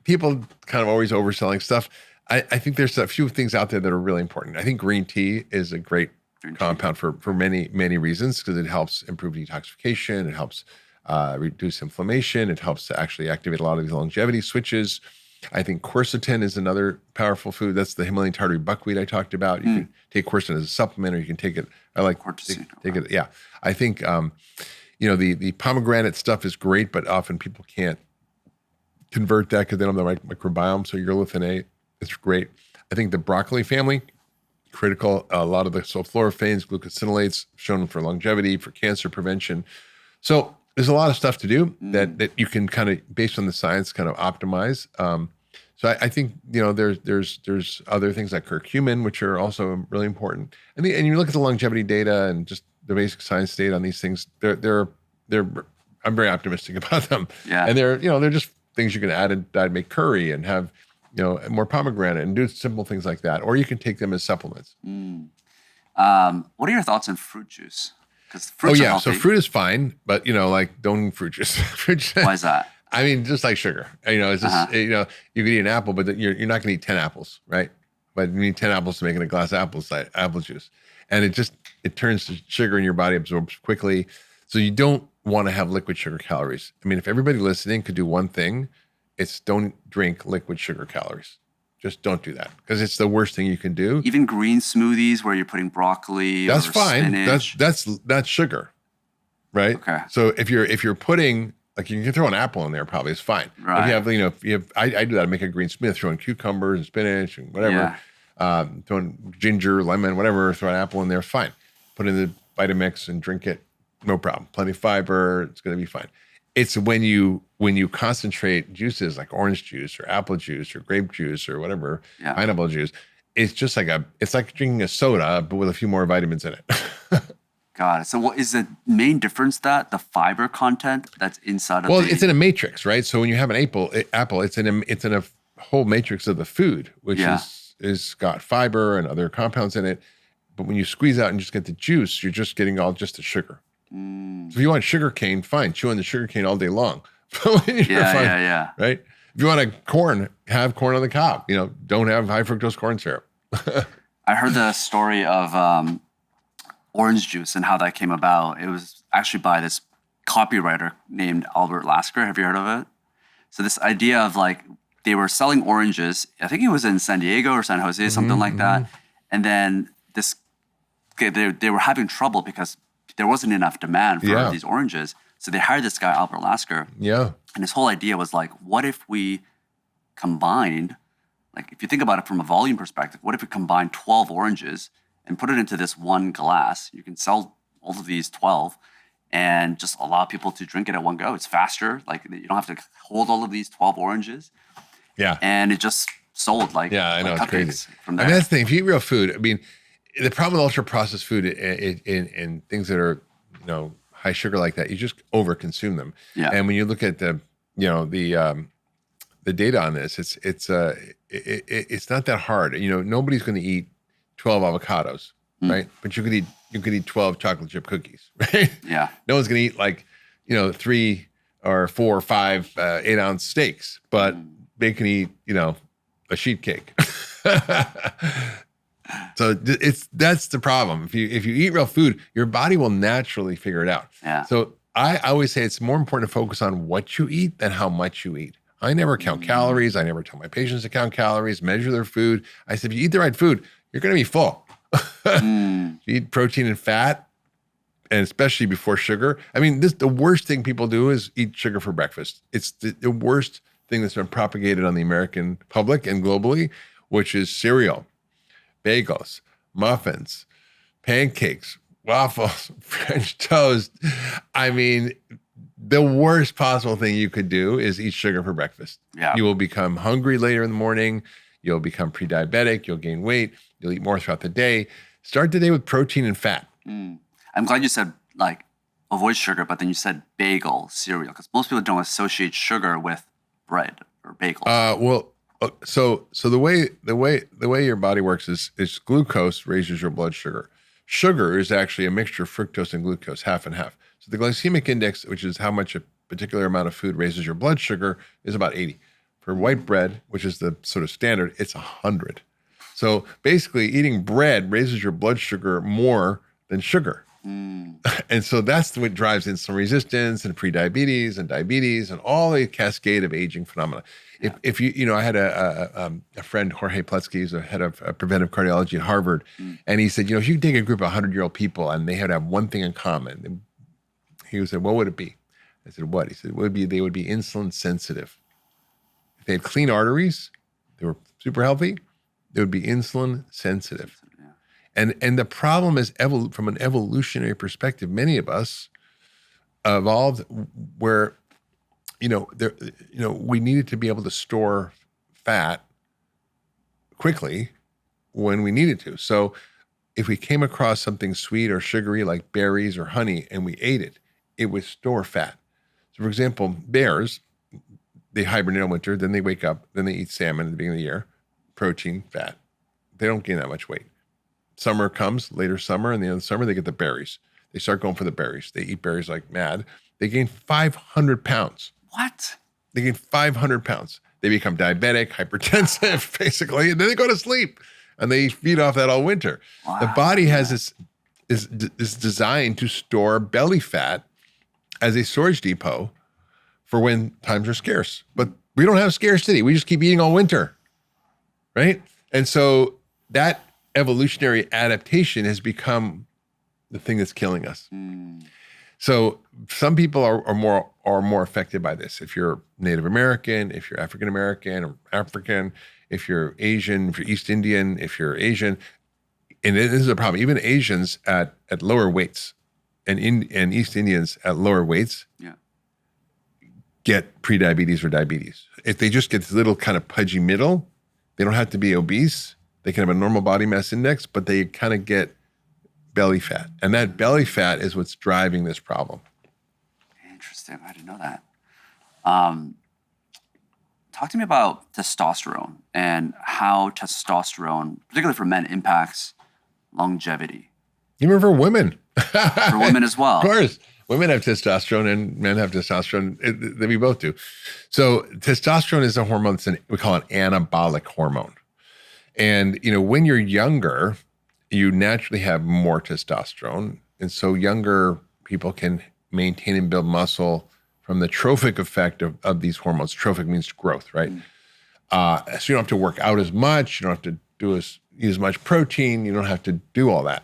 people kind of always overselling stuff. I think there's a few things out there that are really important. I think green tea is a great compound for many, many reasons, because it helps improve detoxification. It helps reduce inflammation. It helps to actually activate a lot of these longevity switches. I think quercetin is another powerful food. That's the Himalayan tartary buckwheat I talked about. You can take quercetin as a supplement, or you can take it. I like take it. Yeah, I think the pomegranate stuff is great, but often people can't convert that because they don't have the right microbiome. So urolithin A is great. I think the broccoli family, critical. A lot of the sulforaphane, glucosinolates shown for longevity, for cancer prevention. So there's a lot of stuff to do that you can kind of, based on the science, kind of optimize. So I think there's other things like curcumin, which are also really important. And you look at the longevity data and just the basic science data on these things. They're I'm very optimistic about them. Yeah. And they're just things you can add and make curry and have more pomegranate and do simple things like that. Or you can take them as supplements. What are your thoughts on fruit juice? Because fruits are healthy. So fruit is fine, but don't eat fruit juice. Why is that? I mean, just like sugar. It's just you can eat an apple, but you're not going to eat 10 apples, right? But you need 10 apples to make it a glass of apple juice, and it turns to sugar in your body, absorbs quickly. So you don't want to have liquid sugar calories. I mean, if everybody listening could do one thing, it's don't drink liquid sugar calories. Just don't do that, because it's the worst thing you can do. Even green smoothies where you're putting broccoli that's or fine. spinach. That's sugar, right? Okay. So if you're putting, like, you can throw an apple in there, probably it's fine. Right. If you have, I do that. I make a green smoothie, throw in cucumbers and spinach and whatever. Throw in ginger, lemon, whatever. Throw an apple in there, fine. Put in the Vitamix and drink it, no problem. Plenty of fiber. It's going to be fine. It's when you concentrate juices like orange juice or apple juice or grape juice or whatever, pineapple juice, it's just it's like drinking a soda, but with a few more vitamins in it. Got it. So what is the main difference, that the fiber content that's inside of it's in a matrix, right? So when you have an apple, it's in a whole matrix of the food, which is got fiber and other compounds in it. But when you squeeze out and just get the juice, you're just getting just the sugar. So if you want sugar cane, fine, chew on the sugar cane all day long. Yeah. Right? If you want corn, have corn on the cob. Don't have high fructose corn syrup. I heard the story of orange juice and how that came about. It was actually by this copywriter named Albert Lasker. Have you heard of it? So this idea of they were selling oranges. I think it was in San Diego or San Jose, something like that. And then they were having trouble because there wasn't enough demand for these oranges. So they hired this guy, Albert Lasker. Yeah. And his whole idea was what if we combined, if you think about it from a volume perspective, what if we combined 12 oranges and put it into this one glass? You can sell all of these 12 and just allow people to drink it at one go. It's faster. You don't have to hold all of these 12 oranges. Yeah. And it just sold I know, it's crazy. From there. I mean, that's the thing. If you eat real food, I mean, the problem with ultra processed food and things that are, high sugar like that, you just overconsume them. Yeah. And when you look at the data on this, it's not that hard. Nobody's going to eat 12 avocados, right? But you could eat 12 chocolate chip cookies, right? Yeah. No one's going to eat like 3 or 4 or 5 8-ounce steaks, but they can eat a sheet cake. So that's the problem. If you eat real food, your body will naturally figure it out. Yeah. So I always say it's more important to focus on what you eat than how much you eat. I never count calories. I never tell my patients to count calories, measure their food. I said, if you eat the right food, you're going to be full. You eat protein and fat, and especially before sugar. I mean, the worst thing people do is eat sugar for breakfast. It's the worst thing that's been propagated on the American public and globally, which is cereal, bagels, muffins, pancakes, waffles, French toast. I mean, the worst possible thing you could do is eat sugar for breakfast. Yeah. You will become hungry later in the morning. You'll become pre-diabetic. You'll gain weight. You'll eat more throughout the day. Start the day with protein and fat. I'm glad you said like avoid sugar, but then you said bagel, cereal, because most people don't associate sugar with bread or bagels. So the way your body works is glucose raises your blood sugar. Sugar is actually a mixture of fructose and glucose, half and half. So the glycemic index, which is how much a particular amount of food raises your blood sugar, is about 80. For white bread, which is the sort of standard, it's 100. So basically, eating bread raises your blood sugar more than sugar. And so that's what drives insulin resistance and prediabetes and diabetes and all the cascade of aging phenomena. If you, I had a friend, Jorge Plutsky, who's the head of preventive cardiology at Harvard, and he said, if you take a group of 100-year-old people and they had to have one thing in common, he said, what would it be? I said, what? He said, they would be insulin sensitive. If they had clean arteries, they were super healthy, they would be insulin sensitive. And the problem is, from an evolutionary perspective, many of us evolved where, we needed to be able to store fat quickly when we needed to. So if we came across something sweet or sugary like berries or honey and we ate it, it would store fat. So for example, bears, they hibernate in winter, then they wake up, then they eat salmon at the beginning of the year, protein, fat. They don't gain that much weight. Summer comes, later summer, and the end of the summer, they get the berries. They start going for the berries. They eat berries like mad. They gain 500 pounds. What? They gain 500 pounds. They become diabetic, hypertensive, basically, and then they go to sleep, and they feed off that all winter. Wow. The body has is designed to store belly fat as a storage depot for when times are scarce. But we don't have scarcity. We just keep eating all winter, right? And so that evolutionary adaptation has become the thing that's killing us. So some people are more affected by this. If you're Native American, if you're African American or African, if you're Asian, if you're East Indian, if you're Asian, and this is a problem. Even Asians at lower weights and East Indians at lower weights get prediabetes or diabetes. If they just get this little kind of pudgy middle, they don't have to be obese. They can have a normal body mass index, but they kind of get belly fat. And that belly fat is what's driving this problem. Interesting. I didn't know that. Talk to me about testosterone and how testosterone, particularly for men, impacts longevity. Even for women. For women as well. Of course. Women have testosterone and men have testosterone. We both do. So testosterone is a hormone. We call it anabolic hormone. And, when you're younger, you naturally have more testosterone. And so younger people can maintain and build muscle from the trophic effect of these hormones. Trophic means growth, right? So you don't have to work out as much. You don't have to use as much protein. You don't have to do all that.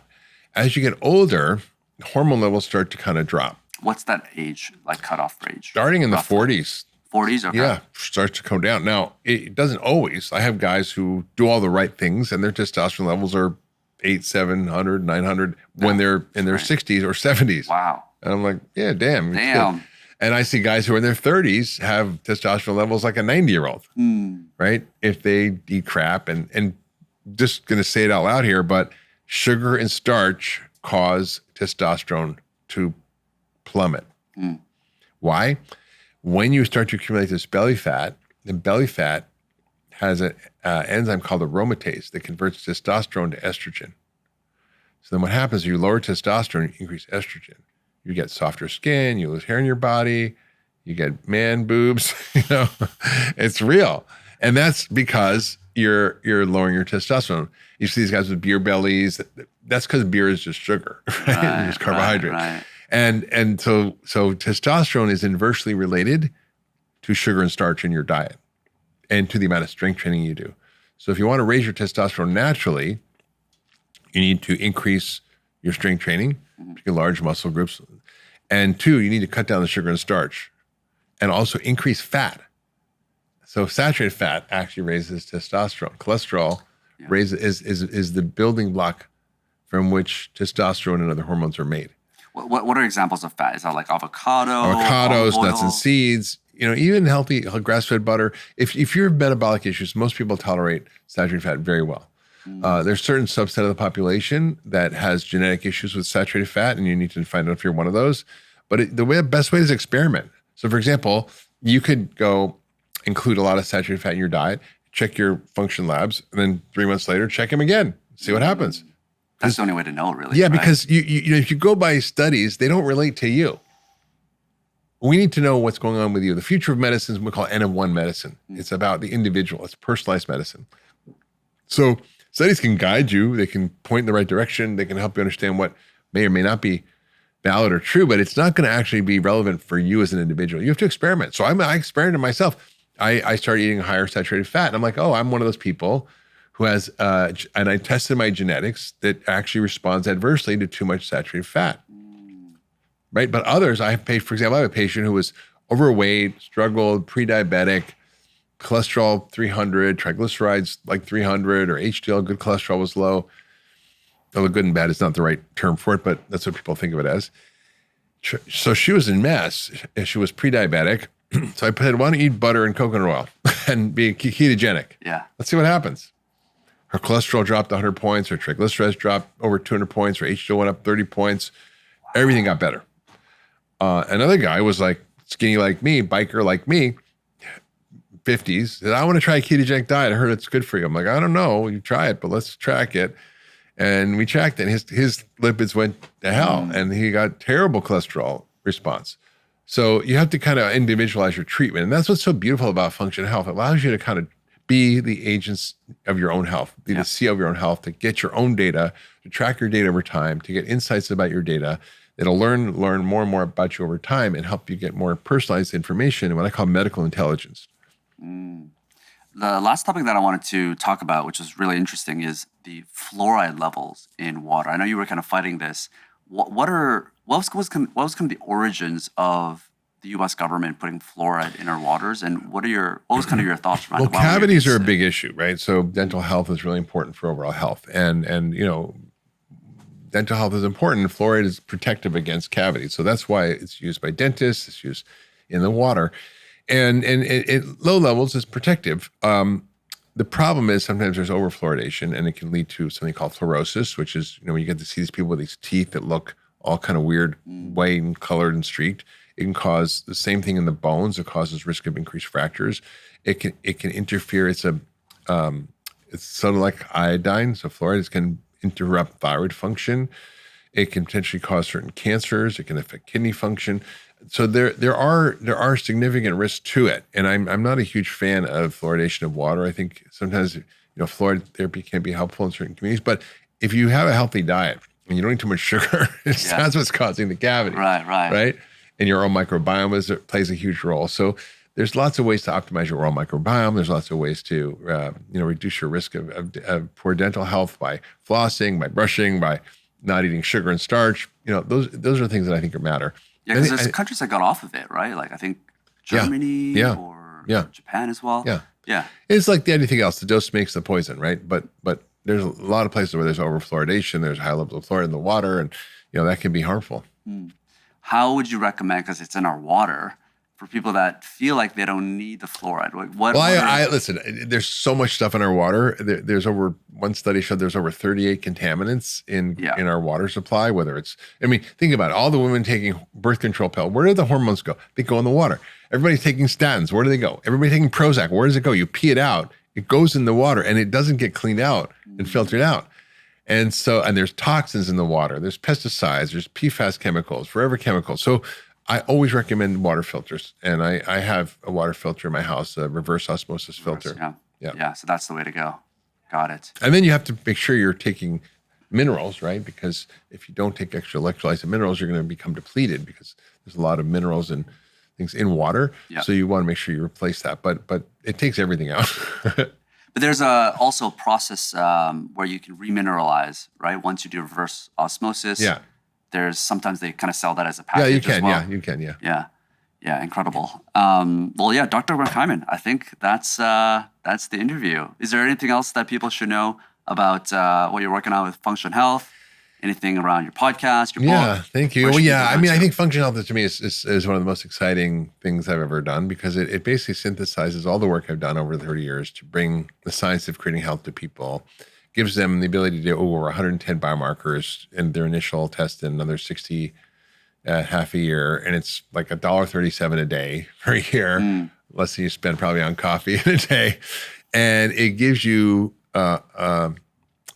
As you get older, hormone levels start to kind of drop. What's that age, like cutoff age? Starting in the 40s. 40s? Okay. Yeah, starts to come down. Now, it doesn't always. I have guys who do all the right things and their testosterone levels are 800, 700, 900 when they're in their 60s or 70s. Wow. And I'm like, yeah, damn. Damn. And I see guys who are in their 30s have testosterone levels like a 90-year-old, right? If they eat crap and just going to say it out loud here, but sugar and starch cause testosterone to plummet. Why? When you start to accumulate this belly fat, the belly fat has an enzyme called aromatase that converts testosterone to estrogen. So then what happens is you lower testosterone, you increase estrogen. You get softer skin, you lose hair in your body, you get man boobs, it's real. And that's because you're lowering your testosterone. You see these guys with beer bellies. That's because beer is just sugar, right? It's just carbohydrate. Right. And so testosterone is inversely related to sugar and starch in your diet and to the amount of strength training you do. So if you want to raise your testosterone naturally, you need to increase your strength training, particularly large muscle groups. And 2, you need to cut down the sugar and starch and also increase fat. So saturated fat actually raises testosterone. Cholesterol is the building block from which testosterone and other hormones are made. What are examples of fat? Is that like avocado? Avocados, olive nuts and oil? seeds, even healthy grass-fed butter. If you have metabolic issues, most people tolerate saturated fat very well. There's a certain subset of the population that has genetic issues with saturated fat, and you need to find out if you're one of those. But the best way is experiment. So for example, you could go include a lot of saturated fat in your diet, check your function labs, and then 3 months later, check them again, see what happens. That's the only way to know, really. Yeah, right? because you if you go by studies, they don't relate to you. We need to know what's going on with you. The future of medicine is what we call N-of-1 medicine. It's about the individual. It's personalized medicine. So studies can guide you. They can point in the right direction. They can help you understand what may or may not be valid or true, but it's not going to actually be relevant for you as an individual. You have to experiment. So I experimented myself. I started eating higher saturated fat, and I'm like, oh, I'm one of those people who has, and I tested my genetics that actually responds adversely to too much saturated fat, right? But others, for example, I have a patient who was overweight, struggled, pre-diabetic, cholesterol 300, triglycerides like 300, or HDL, good cholesterol was low. Although good and bad is not the right term for it, but that's what people think of it as. So she was in mess. She was pre-diabetic. So I said, why don't you eat butter and coconut oil and be ketogenic? Yeah. Let's see what happens. Her cholesterol dropped 100 points. Her triglycerides dropped over 200 points. Her HDL went up 30 points. Everything got better. Another guy was like skinny like me, biker like me, 50s. Said, I want to try a ketogenic diet. I heard it's good for you. I'm like, I don't know. You try it, but let's track it. And we tracked it. His lipids went to hell, and he got terrible cholesterol response. So you have to kind of individualize your treatment. And that's what's so beautiful about functional health. It allows you to kind of be the agents of your own health, be the CEO of your own health, to get your own data, to track your data over time, to get insights about your data. It'll learn more and more about you over time and help you get more personalized information and what I call medical intelligence. The last topic that I wanted to talk about, which is really interesting, is the fluoride levels in water. I know you were kind of fighting this. What was kind of the origins of the U.S. government putting fluoride in our waters, and what was kind of your thoughts around it? Well, cavities are a big issue, right? So dental health is really important for overall health, and dental health is important. Fluoride is protective against cavities, so that's why it's used by dentists. It's used in the water, and at low levels it's protective. The problem is sometimes there's overfluoridation, and it can lead to something called fluorosis, which is, when you get to see these people with these teeth that look all kind of weird, white and colored and streaked. It can cause the same thing in the bones. It causes risk of increased fractures. It can interfere. It's sort of like iodine. So fluoride can interrupt thyroid function. It can potentially cause certain cancers. It can affect kidney function. So there are significant risks to it. And I'm not a huge fan of fluoridation of water. I think sometimes fluoride therapy can be helpful in certain communities. But if you have a healthy diet and you don't eat too much sugar, that's what's causing the cavity. Right. And your oral microbiome plays a huge role. So there's lots of ways to optimize your oral microbiome. There's lots of ways to reduce your risk of poor dental health by flossing, by brushing, by not eating sugar and starch. Those are things that I think matter. Yeah, because there's countries that got off of it, right? Like I think Germany or Japan as well. Yeah. It's like anything else. The dose makes the poison, right? But there's a lot of places where there's overfluoridation. There's high levels of fluoride in the water, and that can be harmful. How would you recommend, because it's in our water, for people that feel like they don't need the fluoride? What? Well, I listen. There's so much stuff in our water. There's one study showed there's over 38 contaminants in our water supply. Whether it's, I mean, think about it. All the women taking birth control pill. Where do the hormones go? They go in the water. Everybody's taking statins. Where do they go? Everybody taking Prozac. Where does it go? You pee it out. It goes in the water, and it doesn't get cleaned out and filtered out. And there's toxins in the water. There's pesticides. There's PFAS chemicals, forever chemicals. So I always recommend water filters, and I have a water filter in my house, a reverse osmosis filter. Yeah. So that's the way to go. Got it. And then you have to make sure you're taking minerals, right? Because if you don't take extra electrolytes and minerals, you're going to become depleted because there's a lot of minerals and things in water. Yeah. So you want to make sure you replace that. But it takes everything out. But there's also a process where you can remineralize, right? Once you do reverse osmosis. Yeah. There's sometimes they kind of sell that as a package. Yeah, you can. As well. Yeah, you can. Yeah. Yeah, incredible. Well, yeah, Dr. Hyman, I think that's the interview. Is there anything else that people should know about what you're working on with Function Health? Anything around your podcast, your book? Yeah, thank you. Well, yeah, I mean, I think Function Health to me is one of the most exciting things I've ever done because it basically synthesizes all the work I've done over 30 years to bring the science of creating health to people. Gives them the ability to do over 110 biomarkers in their initial test and another 60 half a year. And it's like $1.37 a day for a year, less than you spend probably on coffee in a day. And it gives you the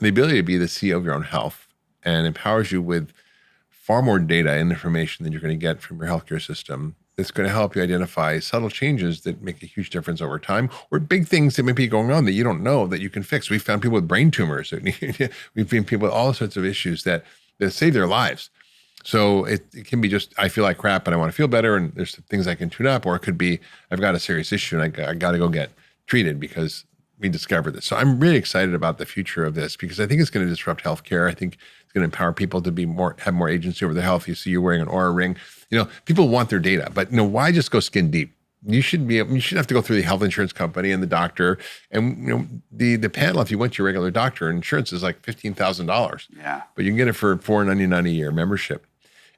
ability to be the CEO of your own health and empowers you with far more data and information than you're going to get from your healthcare system. It's going to help you identify subtle changes that make a huge difference over time, or big things that may be going on that you don't know that you can fix. We've found people with brain tumors. We've found people with all sorts of issues that save their lives. So it can be just, I feel like crap and I want to feel better and there's things I can tune up, or it could be, I've got a serious issue and I got to go get treated because we discovered this. So I'm really excited about the future of this because I think it's going to disrupt healthcare. I think it's going to empower people to have more agency over their health. You see you wearing an Oura ring. People want their data, but why just go skin deep? You shouldn't have to go through the health insurance company and the doctor. And the panel, if you went to your regular doctor, insurance is like $15,000. Yeah. But you can get it for $4.99 a year membership.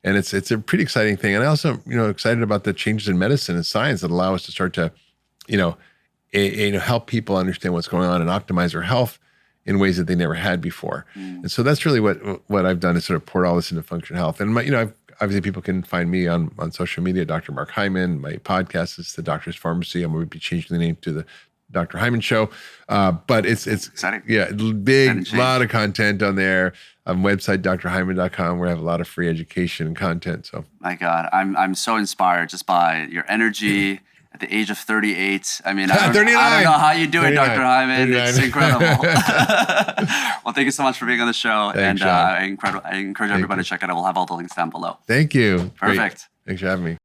And it's a pretty exciting thing. And I also, excited about the changes in medicine and science that allow us to start to, help people understand what's going on and optimize their health in ways that they never had before. And so that's really what I've done is sort of pour all this into Function Health. And obviously people can find me on social media, Dr. Mark Hyman. My podcast is The Doctor's Pharmacy. I'm going to be changing the name to The Dr. Hyman Show. But it's exciting. Yeah, big, lot of content on there. Website, drhyman.com, where I have a lot of free education and content. So, my God, I'm so inspired just by your energy at the age of 38. I mean, I don't know how you do it, Dr. Hyman. 39. It's incredible. Well, thank you so much for being on the show. Thanks, and I encourage everybody to check it out. We'll have all the links down below. Thank you. Perfect. Great. Thanks for having me.